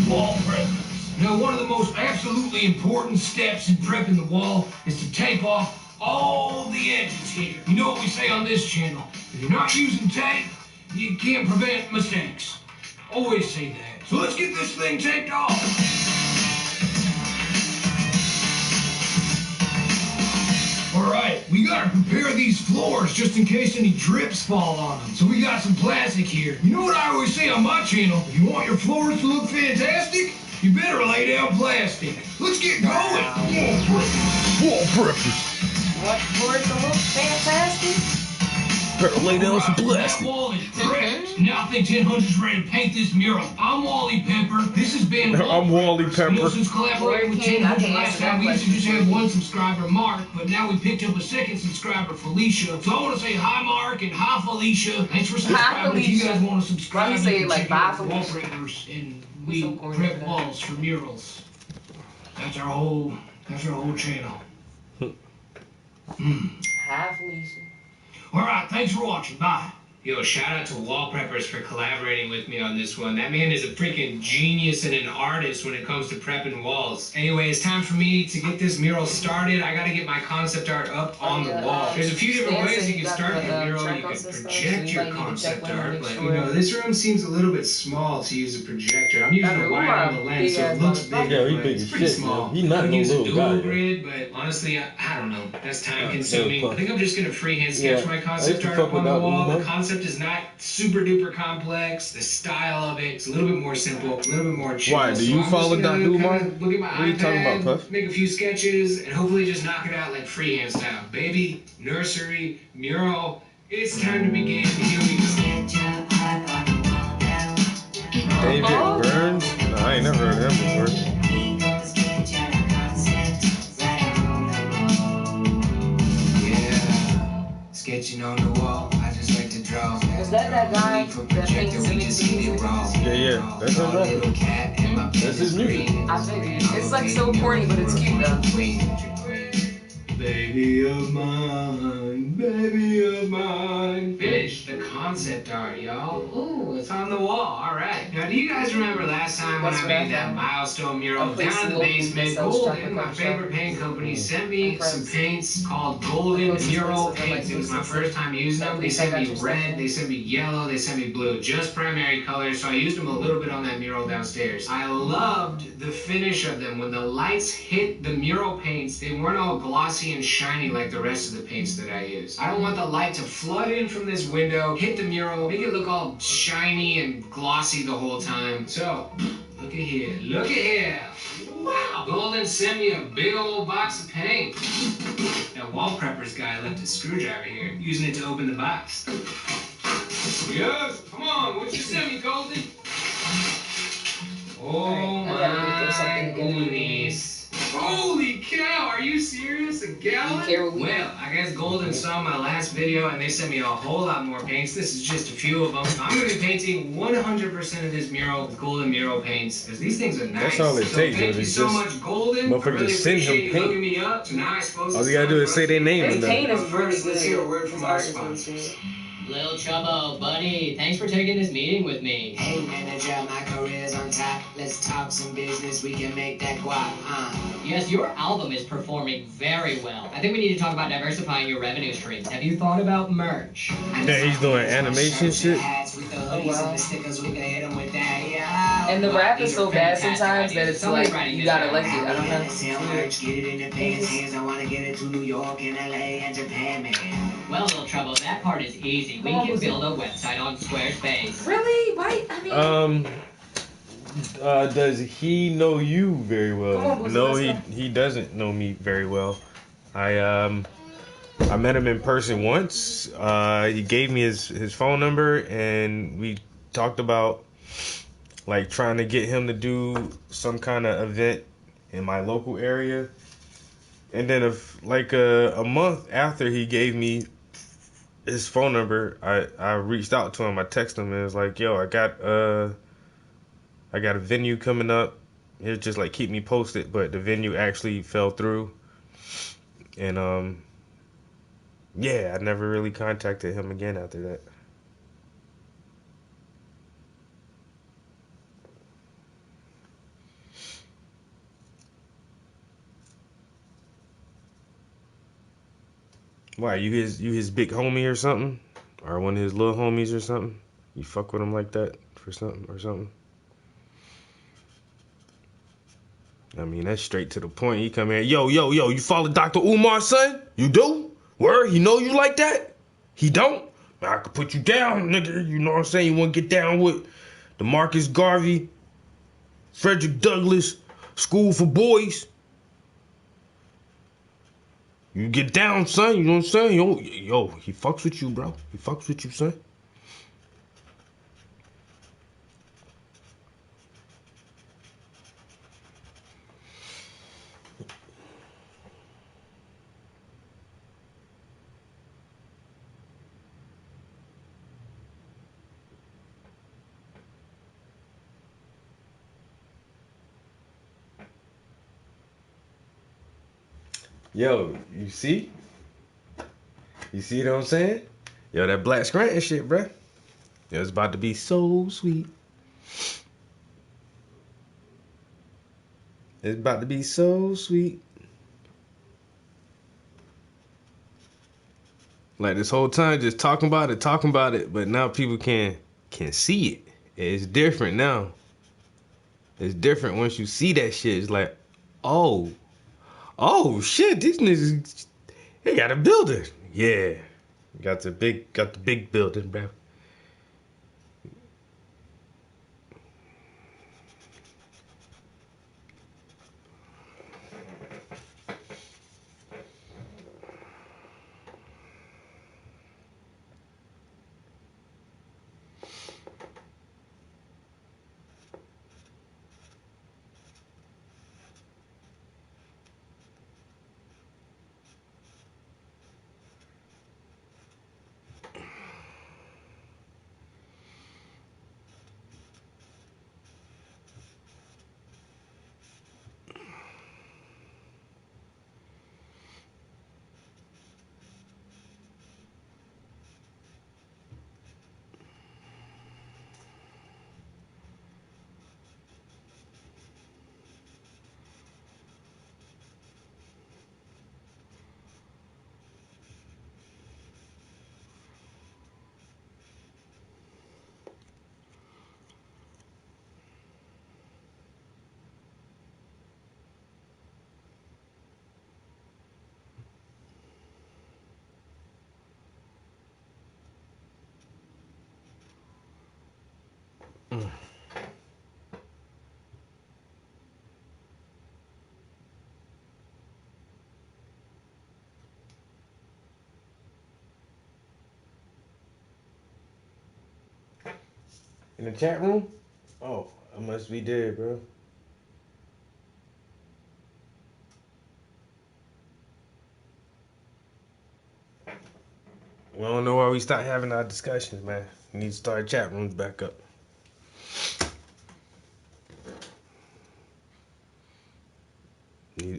Wall preppers. Now, one of the most absolutely important steps in prepping the wall is to tape off all the edges here. You know what we say on this channel? If you're not using tape, you can't prevent mistakes. Always say that. So let's get this thing taped off. Alright, we gotta prepare these floors just in case any drips fall on them. So we got some plastic here. You know what I always say on my channel? If you want your floors to look fantastic, you better lay down plastic. Let's get going! Wall preppers! What floors to look fantastic? Better lay down some plastic. That wall is prepped. Now I think 1000's ready to paint this mural. I'm Wally Pepper. This has been I'm Wally Pepper. You know, since collaborating with 1000 last time, we used to just have one subscriber, Mark, but now we picked up a second subscriber, Felicia. So I want to say hi, Mark, and hi, Felicia. Thanks for subscribing. If you guys want to subscribe, you say like bye, wall preppers, and we prep walls for murals. That's our whole channel. Hi, Felicia. Alright, thanks for watching. Bye. Yo, shout out to Wall Preppers for collaborating with me on this one. That man is a freaking genius and an artist when it comes to prepping walls. Anyway, it's time for me to get this mural started. I gotta get my concept art up on the wall. There's a few different ways you can start your mural. You can project your concept art, but you know, this room seems a little bit small to use a projector. I'm using a wide angle lens, so it looks big, but it's pretty small. He's not I no use a little dual guy. grid, but honestly, I don't know. That's time consuming. I think I'm just gonna freehand sketch my concept art up on the wall. The concept concept is not super duper complex. The style of it is a little bit more simple, a little bit more chill. Why? Do you I'm just follow gonna Dr. Umar? kinda Look at my What are you iPad, talking about, Puff? make a few sketches, and hopefully just knock it out like freehand style. Baby, nursery, mural. It's time to begin. Here we go. David Burns? No, I ain't never heard of him before. Yeah, sketching on the wall. I just like to draw. Is that guy that paints We just eat it raw. Yeah. That's him, bro. Little cat and my That's his music. I figured. It's like so corny, but it's cute though. Baby of mine. Finished the concept art, y'all. Ooh, it's on the wall. All right. Now, do you guys remember last time when I made that milestone mural down in the basement? Golden, my favorite paint company, sent me some paints called Golden Mural Paints. It was my first time using them. They sent me red, they sent me yellow, they sent me blue. Just primary colors, so I used them a little bit on that mural downstairs. I loved the finish of them. When the lights hit the mural paints, they weren't all glossy and shiny like the rest of the paints that I use. I don't want the light to flood in from this window, hit the mural, make it look all shiny and glossy the whole time. So, look at here. Look at here. Wow. Golden sent me a big old box of paint. That wall preppers guy left his screwdriver here, using it to open the box. Yes, come on, what you sent me, Golden? Oh my goodness. Holy cow, are you serious? A gallon? Well, I guess Golden saw my last video and they sent me a whole lot more paints. This is just a few of them. I'm going to be painting 100% of this mural with Golden mural paints because these things are nice. That's all it So takes, thank though. you It's so just much, Golden. I motherfucker really just send him appreciate you paint. hooking me up. So now I suppose All it's you gotta time do is for say us their to- name His and paint is really First, let's good. hear a word from His our art is really sponsors. good. Lil Chubbo, buddy, thanks for taking this meeting with me. Hey manager, my career's on top. Let's talk some business, we can make that guap, Yes, your album is performing very well. I think we need to talk about diversifying your revenue streams. Have you thought about merch? Yeah, he's doing animation shit. And the rap is so bad sometimes that it's like you gotta like it. I don't know. Get it in the fans' hands, I wanna get it to New York and LA and Japan, man. Well, Lil Chubbo, that part is easy. We can build a website on Squarespace. Really? Why? I mean. Does he know you very well? Come on, Boosie, No, let's he doesn't know me very well. I met him in person once. He gave me his phone number and we talked about like trying to get him to do some kind of event in my local area. And then a month after he gave me his phone number, I reached out to him. I texted him and was like, "Yo, I got a venue coming up. It's just like keep me posted." But the venue actually fell through, and yeah, I never really contacted him again after that. Why, you his big homie or something? Or one of his little homies or something? You fuck with him like that for something or something? I mean, that's straight to the point. He come here, yo, you follow Dr. Umar, son? You do? Word? He know you like that? He don't? Man, I could put you down, nigga. You know what I'm saying? You want to get down with the Marcus Garvey, Frederick Douglass, School for Boys. You get down, son. You know what I'm saying? Yo, he fucks with you, bro. He fucks with you, son. Yo, you see? You see what I'm saying? Yo, that Black Scranton shit, bruh. Yo, it's about to be so sweet. It's about to be so sweet. Like this whole time just talking about it, but now people can see it. It's different now. It's different once you see that shit. It's like, oh shit, these niggas, they got a building. Yeah. Got the big building, bro. In the chat room? Oh, I must be dead, bro. We don't know why we start having our discussions, man. We need to start chat rooms back up.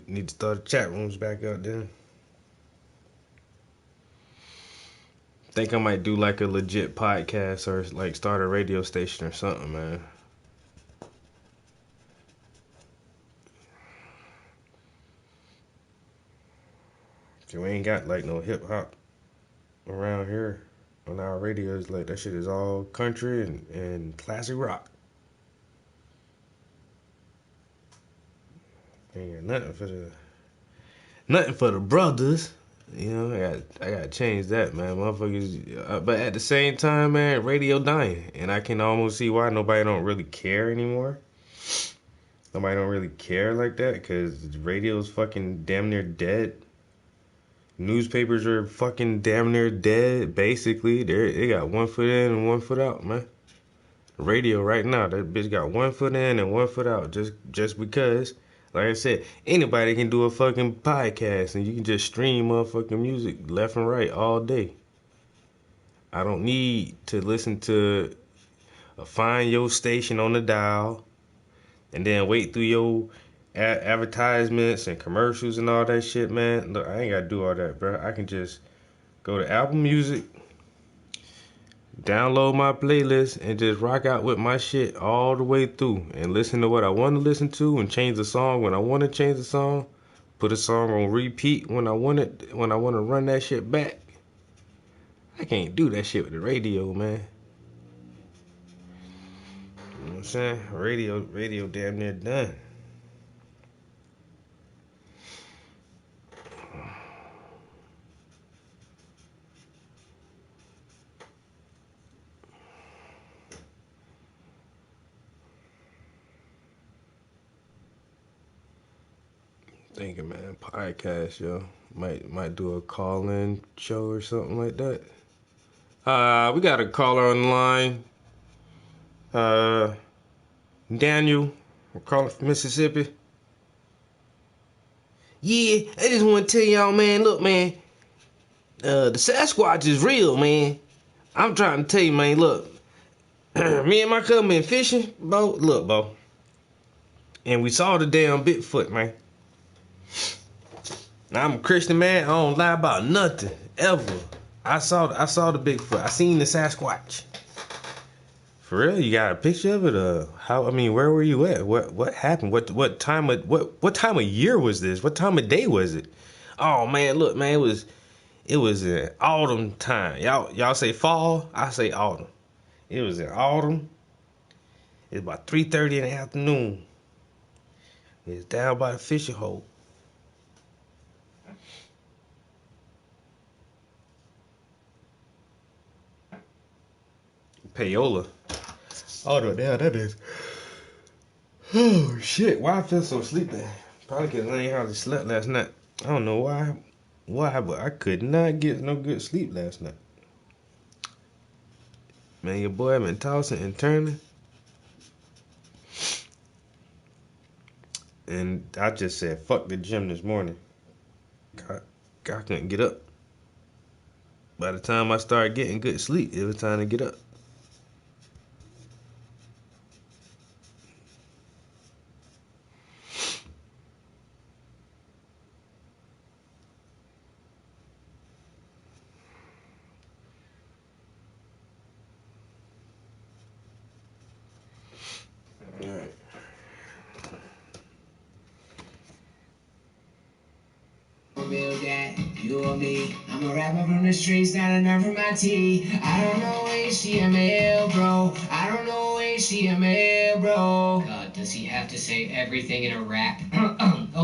Need to start chat rooms back up then. Think I might do like a legit podcast or like start a radio station or something, man. We ain't got like no hip hop around here on our radios. Like that shit is all country and classic rock. Ain't got nothing for the brothers. You know, I gotta change that, man. Motherfuckers, but at the same time, man, radio dying, and I can almost see why nobody don't really care anymore. Nobody don't really care like that because radio's fucking damn near dead. Newspapers are fucking damn near dead. Basically, they got one foot in and one foot out, man. Radio right now, that bitch got one foot in and one foot out, just because. Like I said, anybody can do a fucking podcast and you can just stream motherfucking music left and right all day. I don't need to listen to find your station on the dial and then wait through your advertisements and commercials and all that shit, man. Look, I ain't gotta do all that, bro. I can just go to Apple Music, download my playlist, and just rock out with my shit all the way through and listen to what I want to listen to and change the song when I want to change the song. Put a song on repeat when I want to run that shit back. I can't do that shit with the radio, man. You know what I'm saying? Radio damn near done. Thinking, man, podcast, yo. Might do a call-in show or something like that. We got a caller on the line. Daniel, we're calling from Mississippi. Yeah, I just want to tell y'all, man, look, man, the Sasquatch is real, man. I'm trying to tell you, man, look, me and my cousin been fishing, bro. Look, bro. And we saw the damn Bigfoot, man. Now, I'm a Christian man. I don't lie about nothing ever. I saw the Bigfoot. I seen the Sasquatch. For real, you got a picture of it? Where were you at? What happened? What time of year was this? What time of day was it? Oh man, look, man, it was in autumn time. Y'all say fall, I say autumn. It was in autumn. It was about 3:30 in the afternoon. It was down by the fishing hole. Payola. Oh, no, damn, that is. Oh, shit. Why I feel so sleepy? Probably because I ain't hardly slept last night. I don't know why, but I could not get no good sleep last night. Man, your boy been tossing and turning. And I just said, fuck the gym this morning. I couldn't get up. By the time I started getting good sleep, it was time to get up. Alright. You or me, I'm a rapper from the streets, not enough for my tea. I don't know HTML, bro. I don't know HTML, bro. God, does he have to say everything in a rap?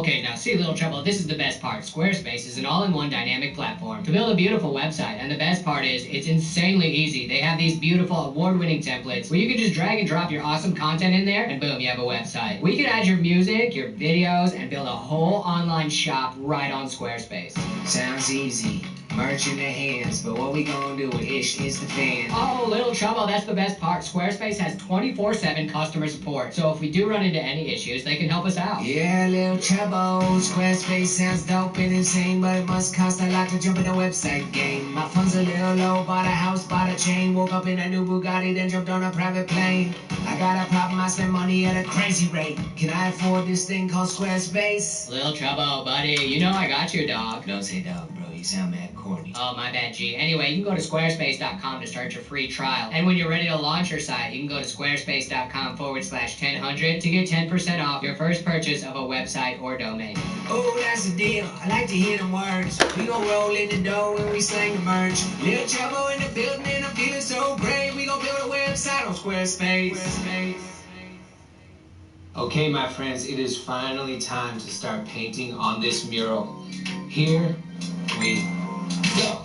Okay, now see, Little Trouble, this is the best part. Squarespace is an all-in-one dynamic platform to build a beautiful website, and the best part is it's insanely easy. They have these beautiful award-winning templates where you can just drag and drop your awesome content in there, and boom, you have a website. Where you can add your music, your videos, and build a whole online shop right on Squarespace. Sounds easy. Merch in their hands, but what we gonna do with Ish is the fan. Oh, Little Trouble, that's the best part. Squarespace has 24/7 customer support, so if we do run into any issues, they can help us out. Yeah, Little Trouble. Squarespace sounds dope and insane, but it must cost a lot to jump in the website game. My funds a little low, bought a house, bought a chain, woke up in a new Bugatti, then jumped on a private plane. I got a problem, I spend money at a crazy rate. Can I afford this thing called Squarespace? Little Trouble, buddy, you know I got your dog. Don't say dog, bro. You sound mad corny. Oh, my bad, G. Anyway, you can go to squarespace.com to start your free trial. And when you're ready to launch your site, you can go to squarespace.com/1000 to get 10% off your first purchase of a website or domain. Oh, that's the deal. I like to hear them words. We gon' roll in the dough when we slang the merch. Little Trouble in the building and I'm feeling so great. We gon' build a website on Squarespace. Okay, my friends, it is finally time to start painting on this mural. Here we go.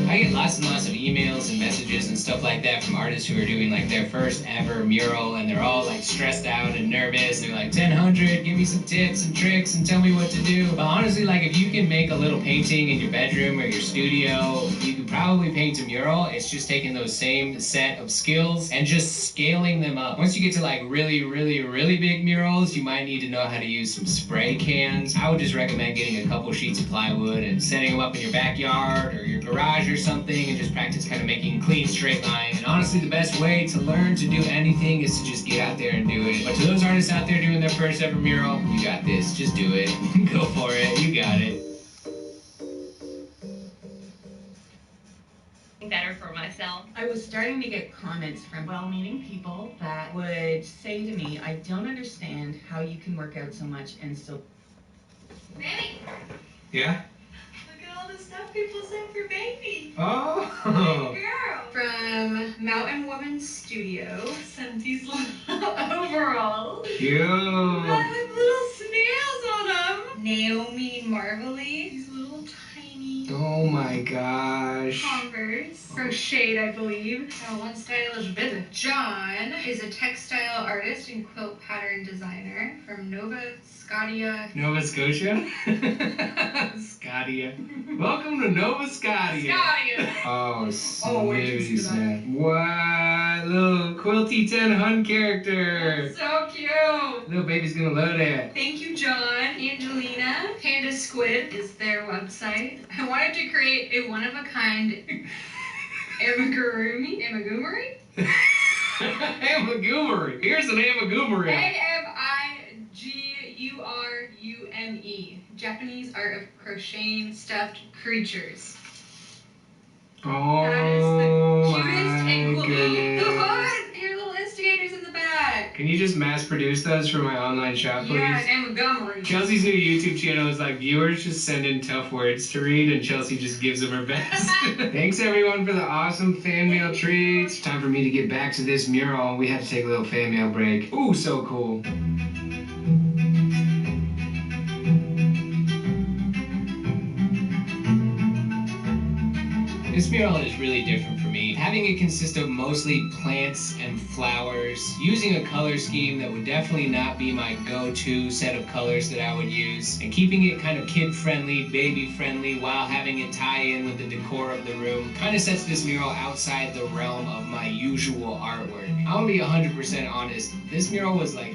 I get lots and lots of emails and messages and stuff like that from artists who are doing like their first ever mural, and they're all like stressed out and nervous. They're like, 1000, give me some tips and tricks and tell me what to do. But honestly, like if you can make a little painting in your bedroom or your studio, you could probably paint a mural. It's just taking those same set of skills and just scaling them up. Once you get to like really, really, really big murals, you might need to know how to use some spray cans. I would just recommend getting a couple sheets of plywood and setting them up in your backyard or your garage or something, and just practice kind of making clean straight lines. And honestly, the best way to learn to do anything is to just get out there and do it. But to those artists out there doing their first ever mural, you got this. Just do it. Go for it. You got it. Better for myself. I was starting to get comments from well-meaning people that would say to me, I don't understand how you can work out so much and still... Baby, Yeah? look at all the stuff people sent for baby. Oh! Hey, girl. From Mountain Woman Studio, sent these little overalls. Cute. With little snails on them. Naomi Marvelly, these little tiny Oh my gosh. Converse, crocheted, I believe. One stylish bit. John is a textile artist and quilt pattern designer from Nova Scotia. Nova Scotia? Scotia. Welcome to Nova Scotia. Scotia. Oh, wait, snooty snap. What? Little Quilty 10 Hun character. So cute. Little baby's gonna love that. Thank you, John. Angelina. Panda Squid is their website. I wanted to create a one-of-a-kind amigurumi. Amigurumi? Amigurumi. Here's an amigurumi. Amigurume. Japanese art of crocheting stuffed creatures. Oh, That is the cutest my and cool. goodness. The hood! Here are little instigators in the back. Can you just mass produce those for my online shop, please? Yeah, and Montgomery. Chelsea's new YouTube channel is like viewers just send in tough words to read, and Chelsea just gives them her best. Thanks everyone for the awesome fan mail treats. Time for me to get back to this mural. We had to take a little fan mail break. Ooh, so cool. This mural is really different for me. Having it consist of mostly plants and flowers, using a color scheme that would definitely not be my go-to set of colors that I would use, and keeping it kind of kid-friendly, baby-friendly, while having it tie in with the decor of the room, kind of sets this mural outside the realm of my usual artwork. I'm gonna be 100% honest, this mural was like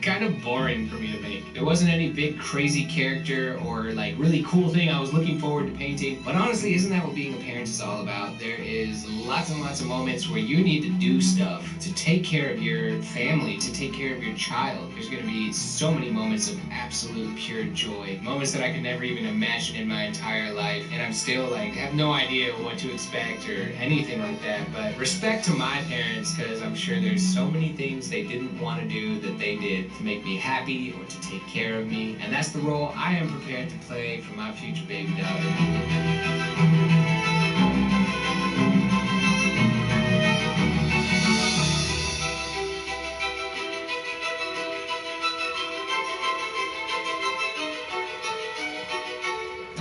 kind of boring for me to make. There wasn't any big crazy character or like really cool thing I was looking forward to painting, but honestly, isn't that what being a parent is all about? There is lots and lots of moments where you need to do stuff to take care of your family, to take care of your child. There's going to be so many moments of absolute pure joy, moments that I could never even imagine in my entire life, and I'm still like have no idea what to expect or anything like that. But respect to my parents, because I'm sure there's so many things they didn't want to do that they did to make me happy or to take care of me, and that's the role I am prepared to play for my future baby daughter.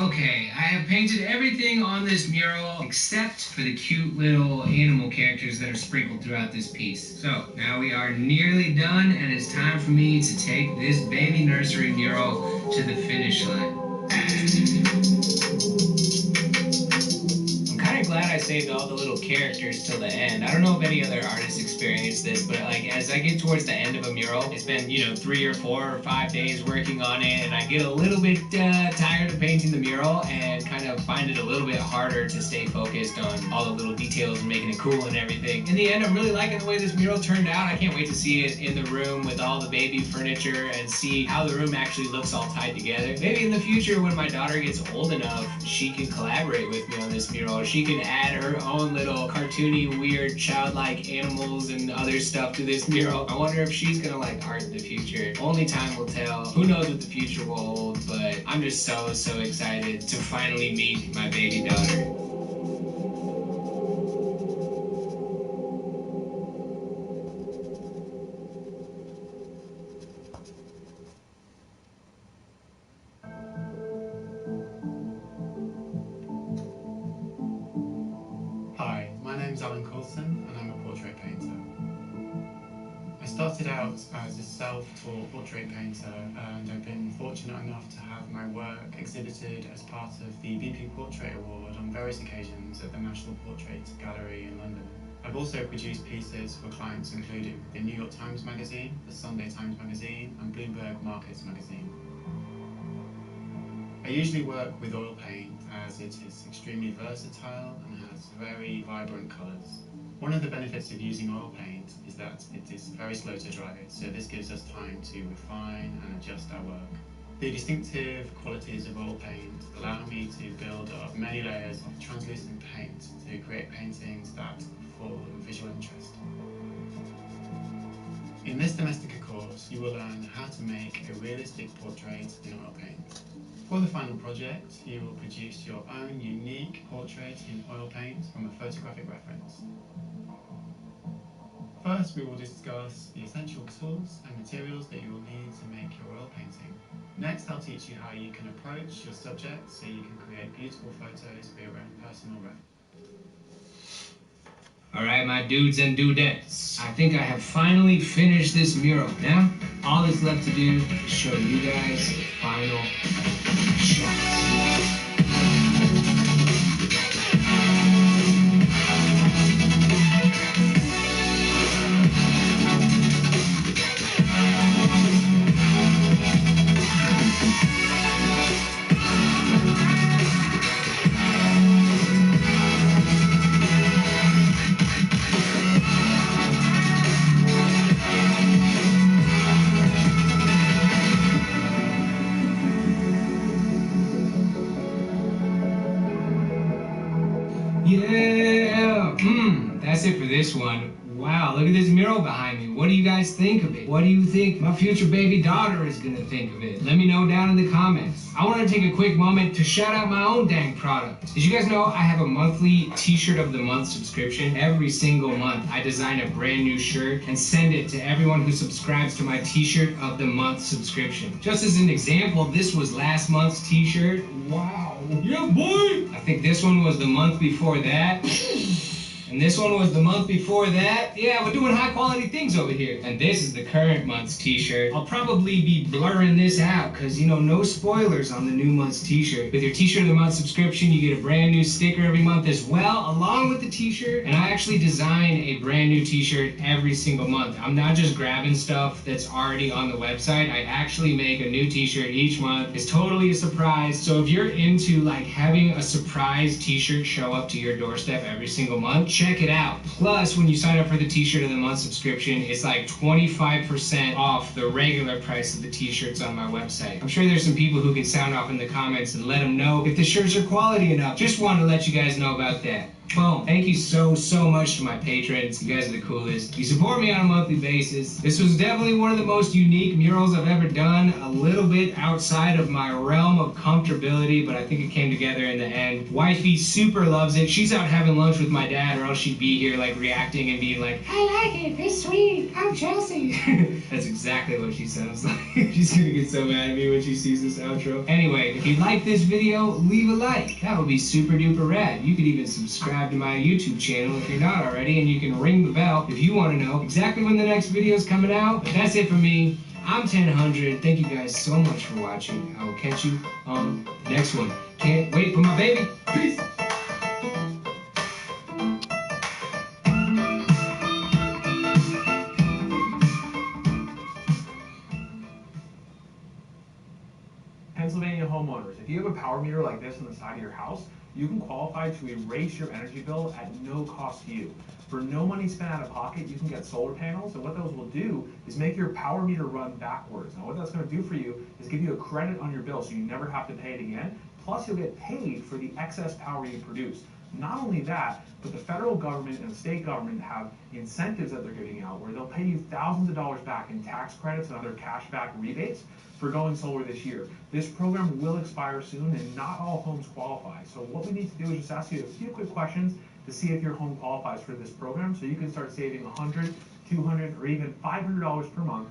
Okay, I have painted everything on this mural except for the cute little animal characters that are sprinkled throughout this piece. So now we are nearly done, and it's time for me to take this baby nursery mural to the finish line. I'm kind of glad I saved all the little characters till the end. I don't know if any other artists experience this, but like as I get towards the end of a mural, it's been, 3 or 4 or 5 days working on it, and I get a little bit tired of painting the mural and kind of find it a little bit harder to stay focused on all the little details and making it cool and everything. In the end, I'm really liking the way this mural turned out. I can't wait to see it in the room with all the baby furniture and see how the room actually looks all tied together. Maybe in the future when my daughter gets old enough, she can collaborate with me on this mural. She can add her own little cartoony, weird, childlike animals and other stuff to this mural. I wonder if she's gonna like art in the future. Only time will tell. Who knows what the future will hold, but I'm just so excited to finally meet my baby daughter. Hi, my name's Alan Coulson and I'm a portrait painter. I started out as a self-taught portrait painter and I've been fortunate enough to have my work exhibited as part of the BP Portrait Award on various occasions at the National Portrait Gallery in London. I've also produced pieces for clients including the New York Times Magazine, the Sunday Times Magazine and Bloomberg Markets Magazine. I usually work with oil paint as it is extremely versatile and has very vibrant colours. One of the benefits of using oil paint is that it is very slow to dry, so this gives us time to refine and adjust our work. The distinctive qualities of oil paint allow me to build up many layers of translucent paint to create paintings that are full of visual interest. In this Domestika course, you will learn how to make a realistic portrait in oil paint. For the final project, you will produce your own unique portrait in oil paint from a photographic reference. First, we will discuss the essential tools and materials that you will need to make your oil painting. Next, I'll teach you how you can approach your subject so you can create beautiful photos for your own personal reference. Alright, my dudes and dudettes, I think I have finally finished this mural. Now, all that's left to do is show you guys the final shots. Yeah, that's it for this one. Wow, look at this mural behind me. What do you guys think of it? What do you think my future baby daughter is gonna think of it? Let me know down in the comments. I wanna take a quick moment to shout out my own dang product. Did you guys know I have a monthly t-shirt of the month subscription? Every single month I design a brand new shirt and send it to everyone who subscribes to my t-shirt of the month subscription. Just as an example, this was last month's t-shirt. Wow. Yeah, boy! I think this one was the month before that. And this one was the month before that. Yeah, we're doing high quality things over here. And this is the current month's t-shirt. I'll probably be blurring this out because, no spoilers on the new month's t-shirt. With your t-shirt of the month subscription, you get a brand new sticker every month as well, along with the t-shirt. And I actually design a brand new t-shirt every single month. I'm not just grabbing stuff that's already on the website. I actually make a new t-shirt each month. It's totally a surprise. So if you're into having a surprise t-shirt show up to your doorstep every single month, check it out. Plus, when you sign up for the t-shirt of the month subscription, it's like 25% off the regular price of the t-shirts on my website. I'm sure there's some people who can sound off in the comments and let them know if the shirts are quality enough. Just want to let you guys know about that. Boom. Thank you so much to my patrons. You guys are the coolest. You support me on a monthly basis. This was definitely one of the most unique murals I've ever done. A little bit outside of my realm of comfortability, but I think it came together in the end. Wifey super loves it. She's out having lunch with my dad, or else she'd be here like reacting and being like, I like it. It's sweet. I'm Chelsea. That's exactly what she sounds like. She's gonna get so mad at me when she sees this outro. Anyway, if you like this video, leave a like. That would be super duper rad. You could even subscribe to my YouTube channel if you're not already, and you can ring the bell if you want to know exactly when the next video is coming out. But that's it for me. I'm 1000. Thank you guys so much for watching. I will catch you on the next one. Can't wait for my baby. Peace. Pennsylvania homeowners, if you have a power meter like this on the side of your house, you can qualify to erase your energy bill at no cost to you. For no money spent out of pocket, you can get solar panels, and what those will do is make your power meter run backwards. Now what that's going to do for you is give you a credit on your bill so you never have to pay it again, plus you'll get paid for the excess power you produce. Not only that, but the federal government and the state government have incentives that they're giving out where they'll pay you thousands of dollars back in tax credits and other cashback rebates for going solar this year. This program will expire soon and not all homes qualify. So what we need to do is just ask you a few quick questions to see if your home qualifies for this program so you can start saving $100, $200, or even $500 per month.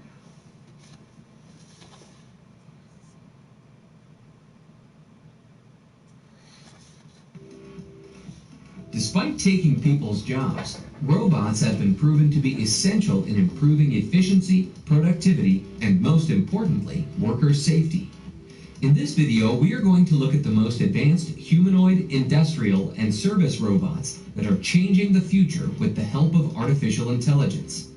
Despite taking people's jobs, robots have been proven to be essential in improving efficiency, productivity, and most importantly, worker safety. In this video, we are going to look at the most advanced humanoid, industrial, and service robots that are changing the future with the help of artificial intelligence.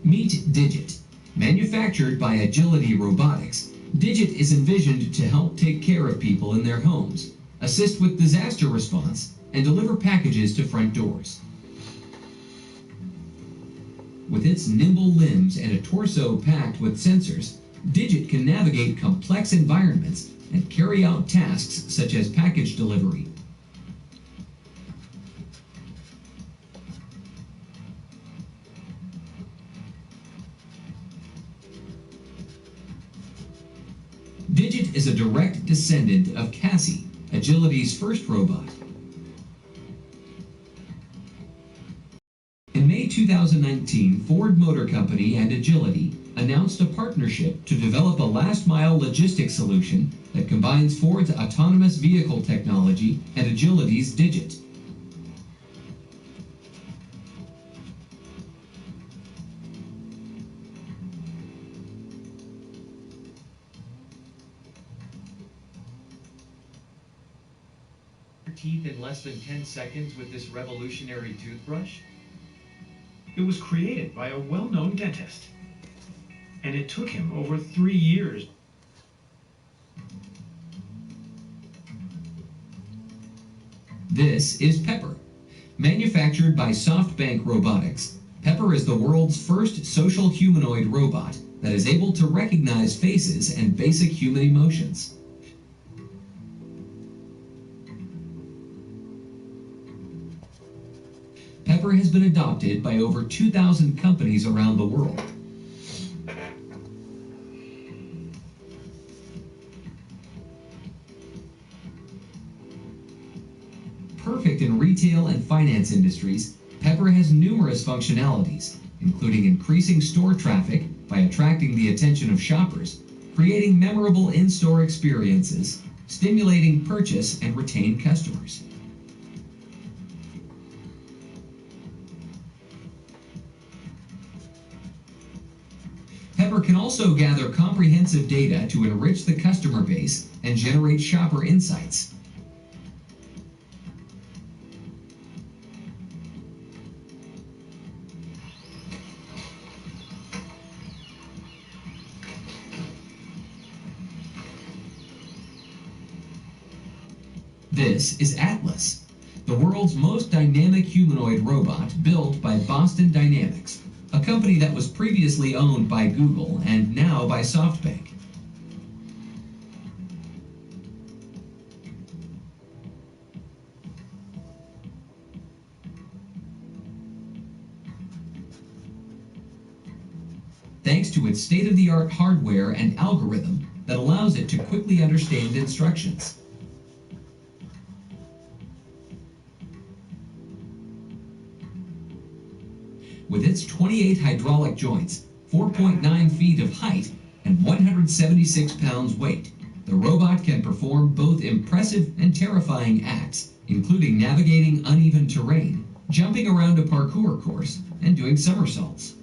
Meet Digit. Manufactured by Agility Robotics, Digit is envisioned to help take care of people in their homes, assist with disaster response, and deliver packages to front doors. With its nimble limbs and a torso packed with sensors, Digit can navigate complex environments and carry out tasks such as package delivery. Digit is a direct descendant of Cassie, Agility's first robot. In May 2019, Ford Motor Company and Agility announced a partnership to develop a last-mile logistics solution that combines Ford's autonomous vehicle technology and Agility's Digit. Teeth in less than 10 seconds with this revolutionary toothbrush? It was created by a well-known dentist, and it took him over 3 years. This is Pepper. Manufactured by SoftBank Robotics, Pepper is the world's first social humanoid robot that is able to recognize faces and basic human emotions. Pepper has been adopted by over 2,000 companies around the world. Perfect in retail and finance industries, Pepper has numerous functionalities, including increasing store traffic by attracting the attention of shoppers, creating memorable in-store experiences, stimulating purchase and retain customers. Pepper can also gather comprehensive data to enrich the customer base and generate shopper insights. This is Atlas, the world's most dynamic humanoid robot built by Boston Dynamics, a company that was previously owned by Google and now by SoftBank. thanks to its state-of-the-art hardware and algorithm that allows it to quickly understand instructions. With its 28 hydraulic joints, 4.9 feet of height, and 176 pounds weight, the robot can perform both impressive and terrifying acts, including navigating uneven terrain, jumping around a parkour course, and doing somersaults.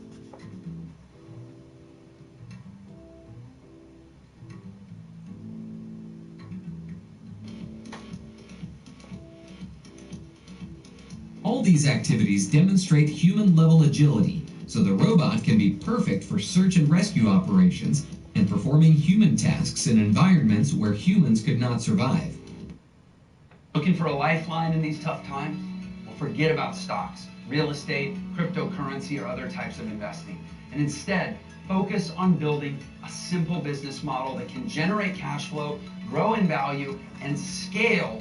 All these activities demonstrate human-level agility, so the robot can be perfect for search and rescue operations and performing human tasks in environments where humans could not survive. Looking for a lifeline in these tough times? Well, forget about stocks, real estate, cryptocurrency, or other types of investing. And instead, focus on building a simple business model that can generate cash flow, grow in value, and scale.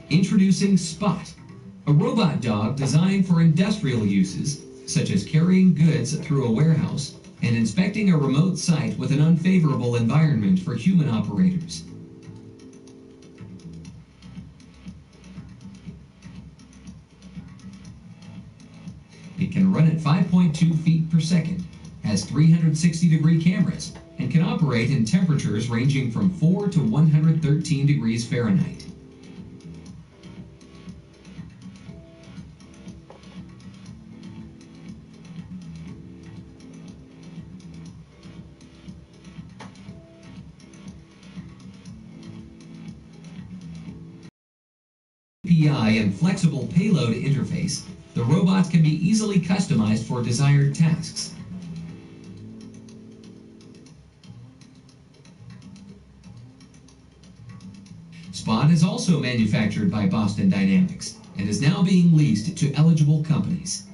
Introducing Spot, a robot dog designed for industrial uses, such as carrying goods through a warehouse and inspecting a remote site with an unfavorable environment for human operators. It can run at 5.2 feet per second, has 360-degree cameras, and can operate in temperatures ranging from 4 to 113 degrees Fahrenheit. API and flexible payload interface, the robot can be easily customized for desired tasks. Spot is also manufactured by Boston Dynamics and is now being leased to eligible companies.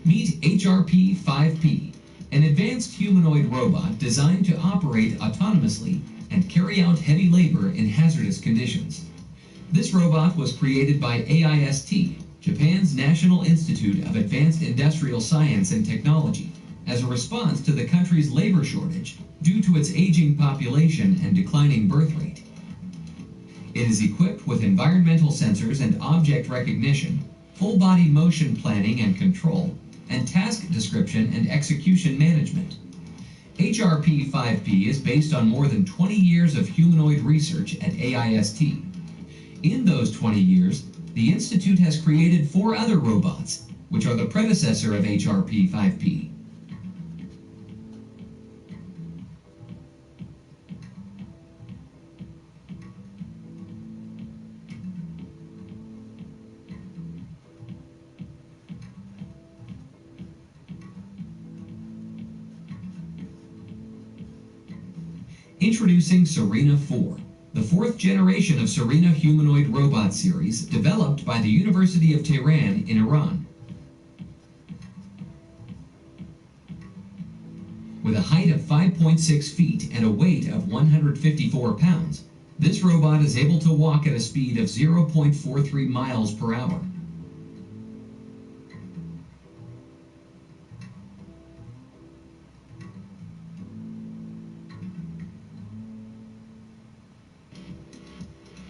Meet HRP-5P, an advanced humanoid robot designed to operate autonomously and carry out heavy labor in hazardous conditions. This robot was created by AIST, Japan's National Institute of Advanced Industrial Science and Technology, as a response to the country's labor shortage due to its aging population and declining birth rate. It is equipped with environmental sensors and object recognition, full-body motion planning and control, and task description and execution management. HRP-5P is based on more than 20 years of humanoid research at AIST. In those 20 years, the Institute has created 4 other robots, which are the predecessor of HRP-5P. Introducing Serena 4, the 4th generation of Serena humanoid robot series developed by the University of Tehran in Iran. With a height of 5.6 feet and a weight of 154 pounds, this robot is able to walk at a speed of 0.43 miles per hour.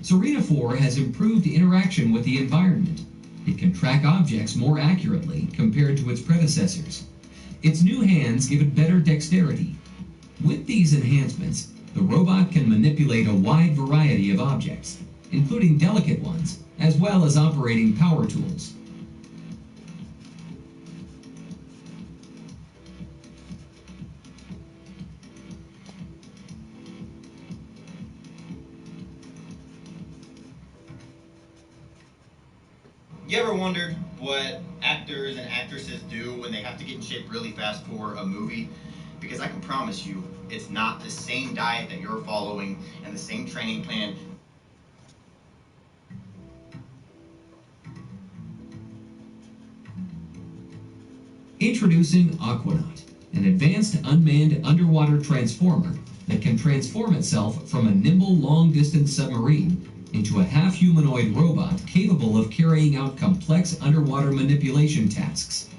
Serena 4 has improved interaction with the environment. It can track objects more accurately compared to its predecessors. Its new hands give it better dexterity. With these enhancements, the robot can manipulate a wide variety of objects, including delicate ones, as well as operating power tools. You ever wondered what actors and actresses do when they have to get in shape really fast for a movie? Because I can promise you, it's not the same diet that you're following and the same training plan. Introducing Aquanaut, an advanced unmanned underwater transformer that can transform itself from a nimble long-distance submarine into a half-humanoid robot capable of carrying out complex underwater manipulation tasks.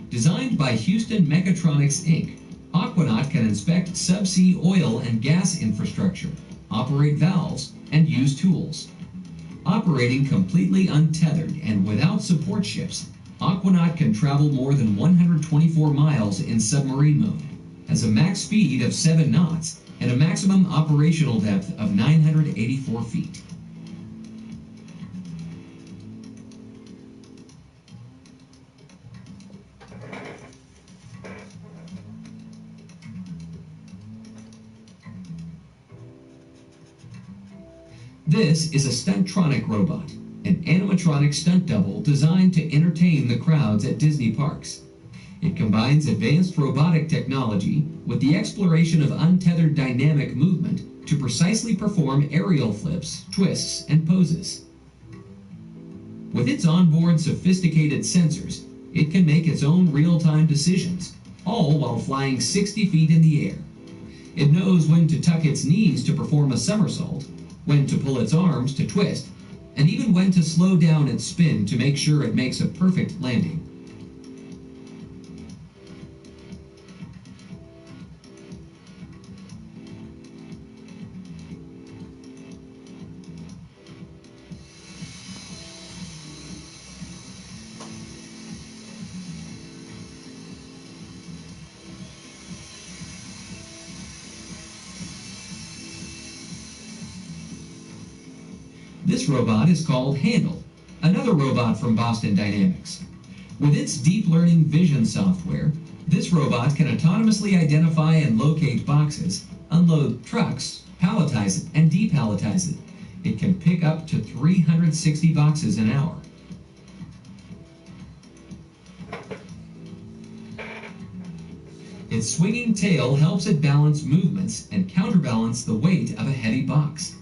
Designed by Houston Mechatronics Inc., Aquanaut can inspect subsea oil and gas infrastructure, operate valves, and use tools. Operating completely untethered and without support ships, Aquanaut can travel more than 124 miles in submarine mode, has a max speed of 7 knots, and a maximum operational depth of 984 feet. This is a Stuntronic robot, an animatronic stunt double designed to entertain the crowds at Disney parks. It combines advanced robotic technology with the exploration of untethered dynamic movement to precisely perform aerial flips, twists, and poses. With its onboard sophisticated sensors, it can make its own real-time decisions, all while flying 60 feet in the air. It knows when to tuck its knees to perform a somersault, when to pull its arms to twist, and even when to slow down its spin to make sure it makes a perfect landing. This robot is called Handle, another robot from Boston Dynamics. With its deep learning vision software, this robot can autonomously identify and locate boxes, unload trucks, palletize it, and depalletize it. It can pick up to 360 boxes an hour. Its swinging tail helps it balance movements and counterbalance the weight of a heavy box.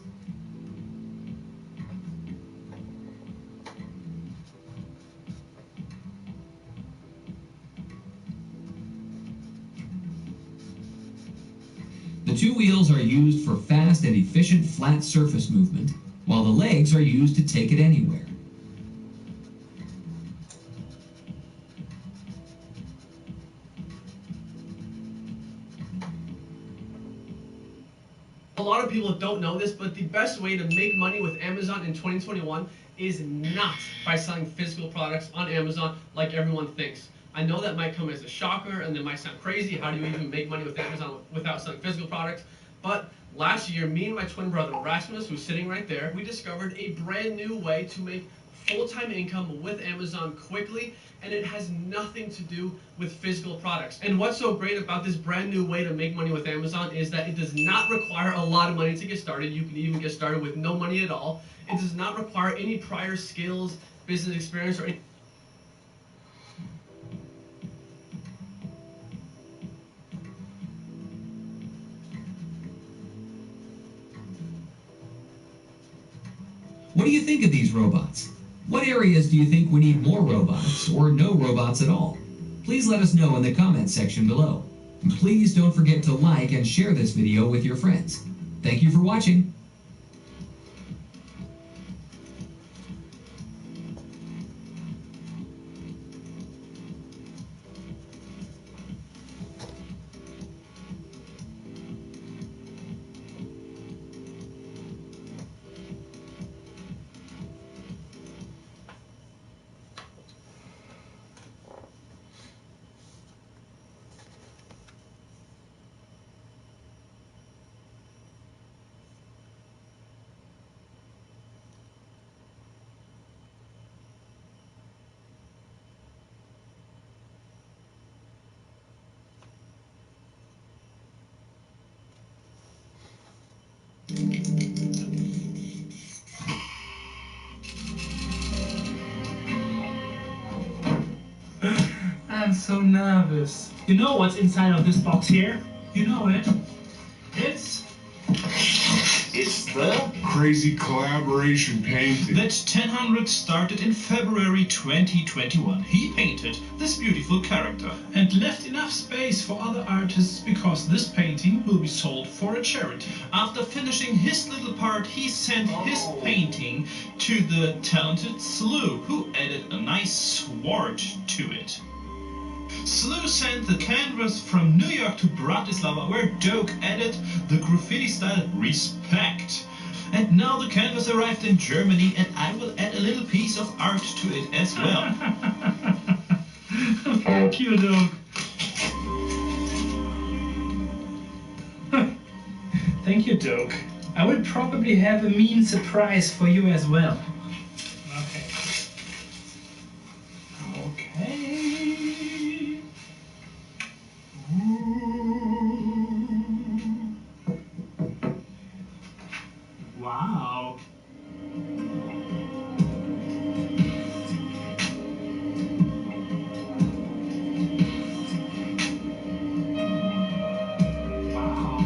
The two wheels are used for fast and efficient flat surface movement, while the legs are used to take it anywhere. A lot of people don't know this, but the best way to make money with Amazon in 2021 is not by selling physical products on Amazon like everyone thinks. I know that might come as a shocker and that might sound crazy. How do you even make money with Amazon without selling physical products? But last year, me and my twin brother Rasmus, who's sitting right there, we discovered a brand new way to make full-time income with Amazon quickly, and it has nothing to do with physical products. And what's so great about this brand new way to make money with Amazon is that it does not require a lot of money to get started. You can even get started with no money at all. It does not require any prior skills, business experience, or any What do you think of these robots? What areas do you think we need more robots or no robots at all? Please let us know in the comments section below. And please don't forget to like and share this video with your friends. Thank you for watching. I'm so nervous. You know what's inside of this box here? You know it. It's the Crazy Collaboration painting that 1000 started in February 2021. He painted this beautiful character and left enough space for other artists because this painting will be sold for a charity. After finishing his little part, he sent his painting to the talented Slew, who added a nice sword to it. Slew sent the canvas from New York to Bratislava, where Doke added the graffiti style Respect. And now the canvas arrived in Germany, and I will add a little piece of art to it as well. Thank you, Doke. Thank you, Doke. I will probably have a mean surprise for you as well. Okay. Wow. Wow.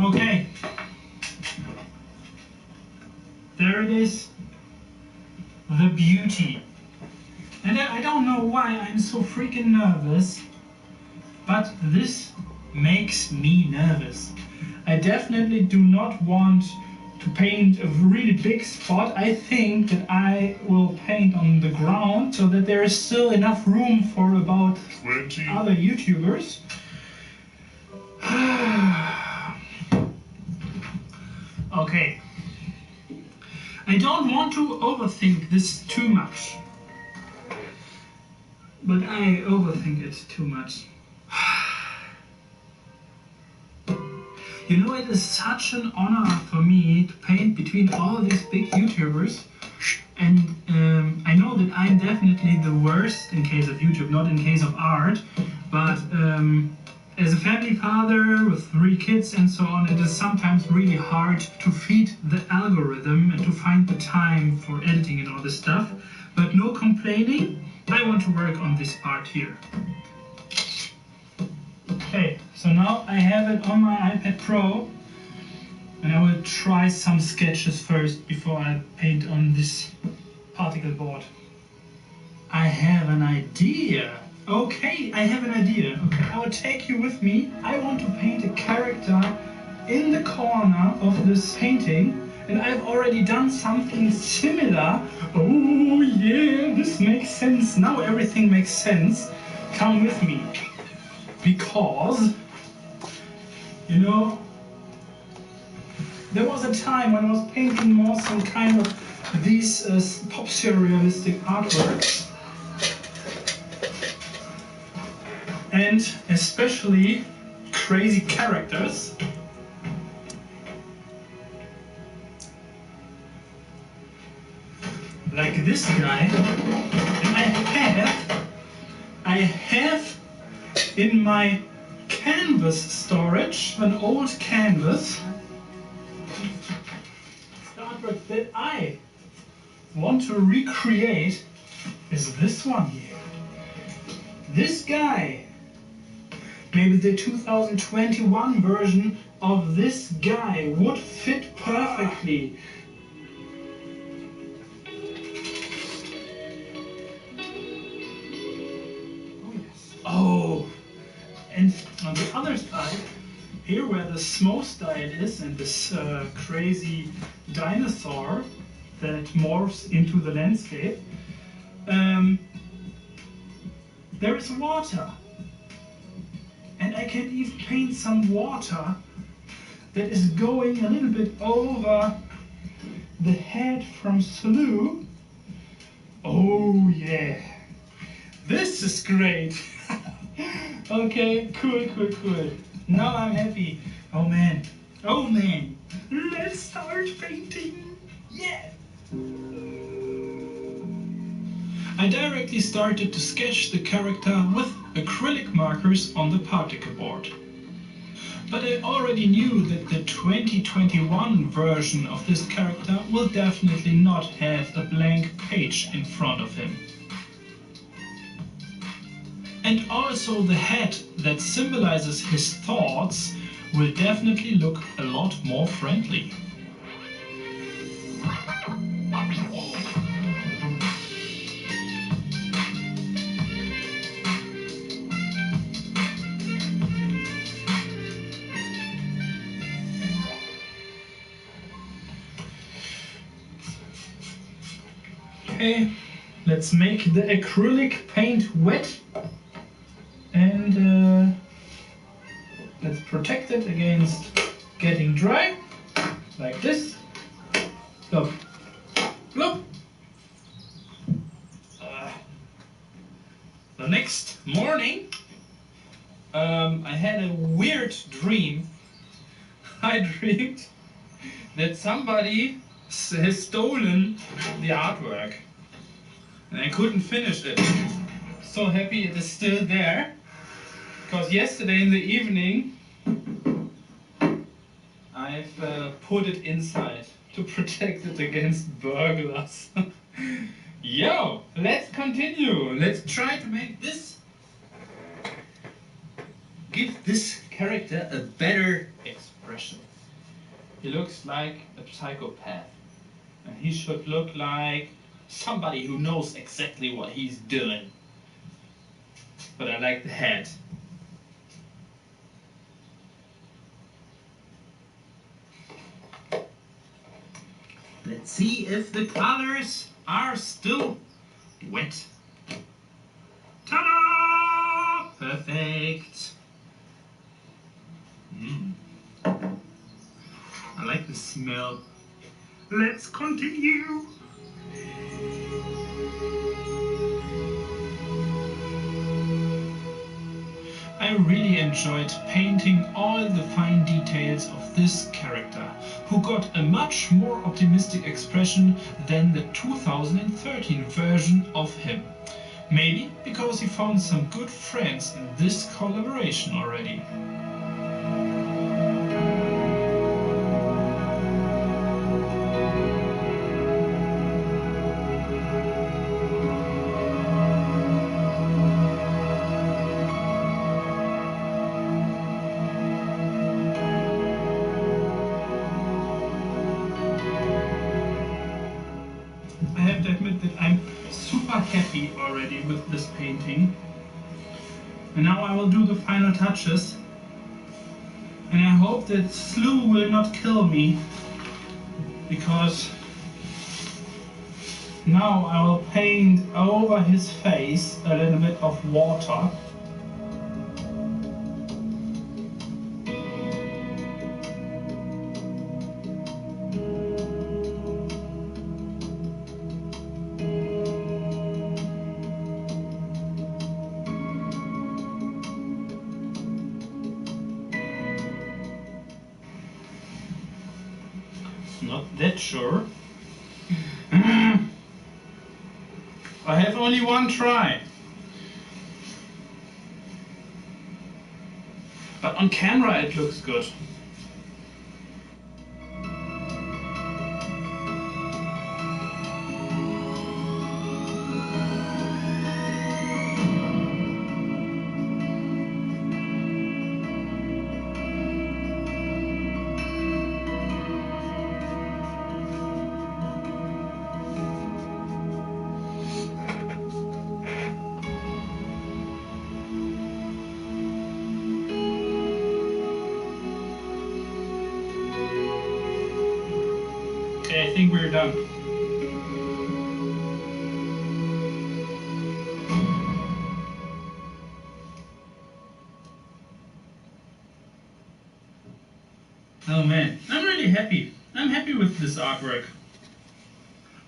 Okay. There it is. The beauty. And I don't know why I'm so freaking nervous, but this makes me nervous. I definitely do not want to paint a really big spot. I think that I will paint on the ground so that there is still enough room for about 20 other YouTubers. Okay. I don't want to overthink this too much. But I overthink it too much. You know, it is such an honor for me to paint between all these big YouTubers. And I know that I'm definitely the worst in case of YouTube, not in case of art. But as a family father with 3 kids and so on, it is sometimes really hard to feed the algorithm and to find the time for editing and all this stuff. But no complaining, I want to work on this part here. Okay, so now I have it on my iPad Pro, and I will try some sketches first before I paint on this particle board. I have an idea. Okay, I have an idea. Okay, I will take you with me. I want to paint a character in the corner of this painting, and I've already done something similar. Oh yeah, this makes sense. Now everything makes sense. Come with me. Because, you know, there was a time when I was painting more some kind of these pop surrealistic artworks. And especially crazy characters. Like this guy. And I have in my canvas storage an old canvas. The artwork that I want to recreate is this one here. This guy. Maybe the 2021 version of this guy would fit perfectly. Oh, and on the other side, here where the smoke style is and this crazy dinosaur that morphs into the landscape, there is water. And I can even paint some water that is going a little bit over the head from Slew. Oh yeah, this is great. Okay, cool. Now I'm happy. Oh man, let's start painting. Yeah. I directly started to sketch the character with acrylic markers on the particle board. but I already knew that the 2021 version of this character will definitely not have a blank page in front of him. And also the head that symbolizes his thoughts will definitely look a lot more friendly. Okay, let's make the acrylic paint wet and let's protect it against getting dry, like this. Look, look. The next morning, I had a weird dream. I dreamed that somebody has stolen the artwork and I couldn't finish it. So happy it is still there, because yesterday in the evening I've put it inside to protect it against burglars. Yo, let's continue. Let's try to make this, give this character a better expression. He looks like a psychopath, and he should look like somebody who knows exactly what he's doing. But I like the head. Let's see if the colors are still wet. Ta-da! Perfect. I like the smell. Let's continue. I really enjoyed painting all the fine details of this character, who got a much more optimistic expression than the 2013 version of him. Maybe because he found some good friends in this collaboration already. I have to admit that I'm super happy already with this painting. And now I will do the final touches. And I hope that Slew will not kill me, because now I will paint over his face a little bit of water. Not that sure. I have only one try. But on camera it looks good. Okay, I think we're done. Oh man, I'm really happy. I'm happy with this artwork.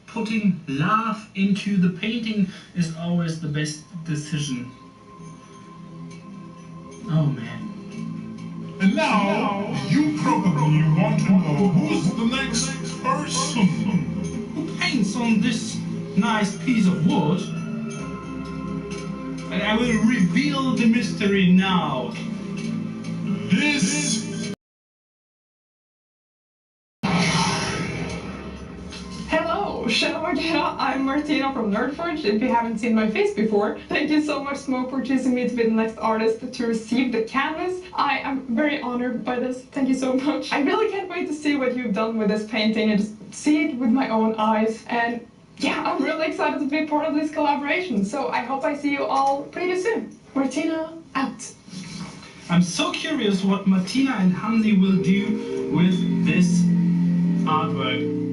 Putting love into the painting is always the best decision. Oh man. And now, you probably want to know who's the next person who paints on this nice piece of wood. And I will reveal the mystery now. This Shalom, I'm Martina from Nerdforge. If you haven't seen my face before, thank you so much, Smoke, for choosing me to be the next artist to receive the canvas. I am very honored by this. Thank you so much. I really can't wait to see what you've done with this painting and just see it with my own eyes. And yeah, I'm really excited to be part of this collaboration. So I hope I see you all pretty soon. Martina, out. I'm so curious what Martina and Hamzi will do with this artwork.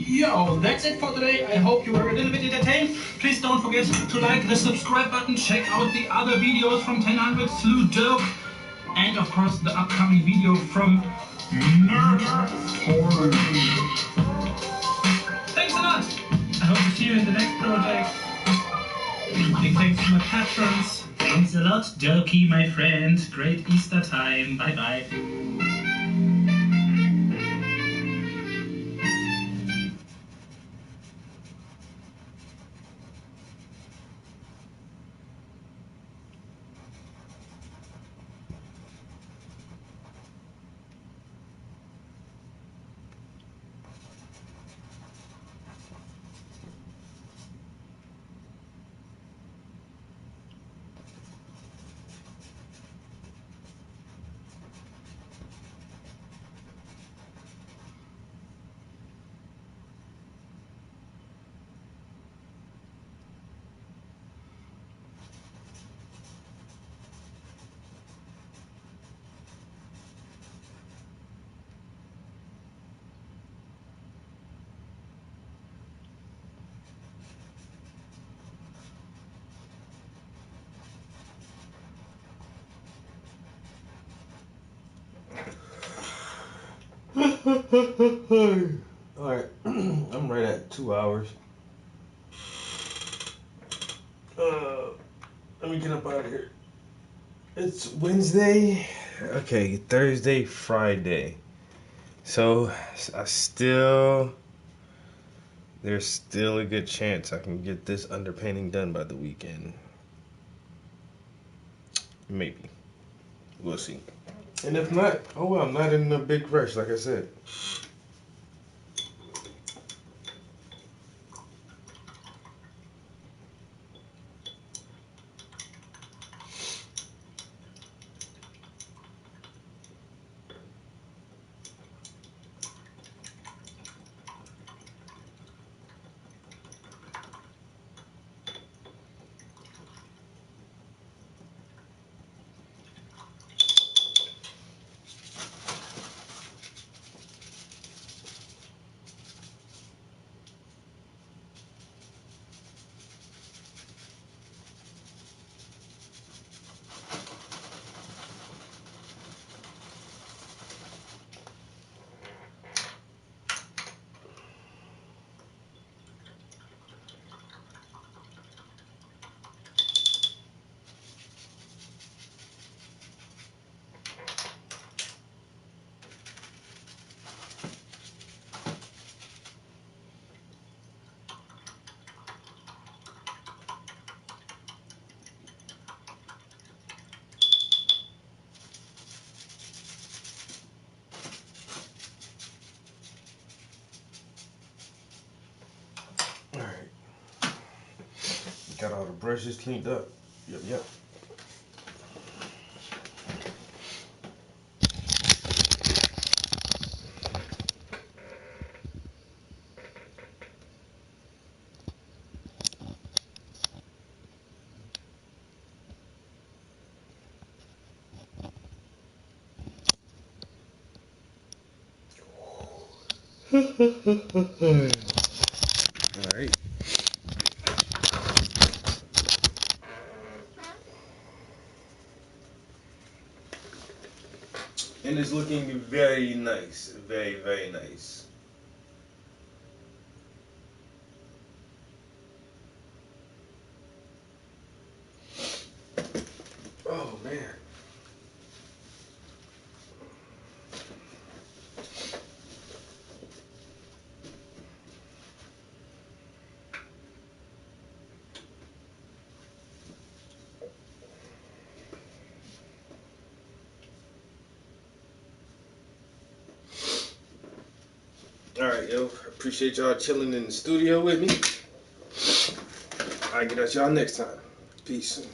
Yo, that's it for today. I hope you were a little bit entertained. Please don't forget to like the subscribe button, check out the other videos from 1000 Slew Dope, and of course the upcoming video from Nerdforge. Thanks a lot. I hope to see you in the next project. Big thanks to my patrons. Thanks a lot, Doki, my friend. Great Easter time. Bye bye. Alright, I'm right at 2 hours. Let me get up out of here. It's Wednesday. Okay, Thursday, Friday. So there's still a good chance I can get this underpainting done by the weekend. Maybe. We'll see. And if not, oh well, I'm not in a big rush, like I said. Got all the brushes cleaned up. Yep. All right. And it's looking very nice. Very, very nice. Oh, man. Alright, yo. Appreciate y'all chilling in the studio with me. I'll get at y'all next time. Peace.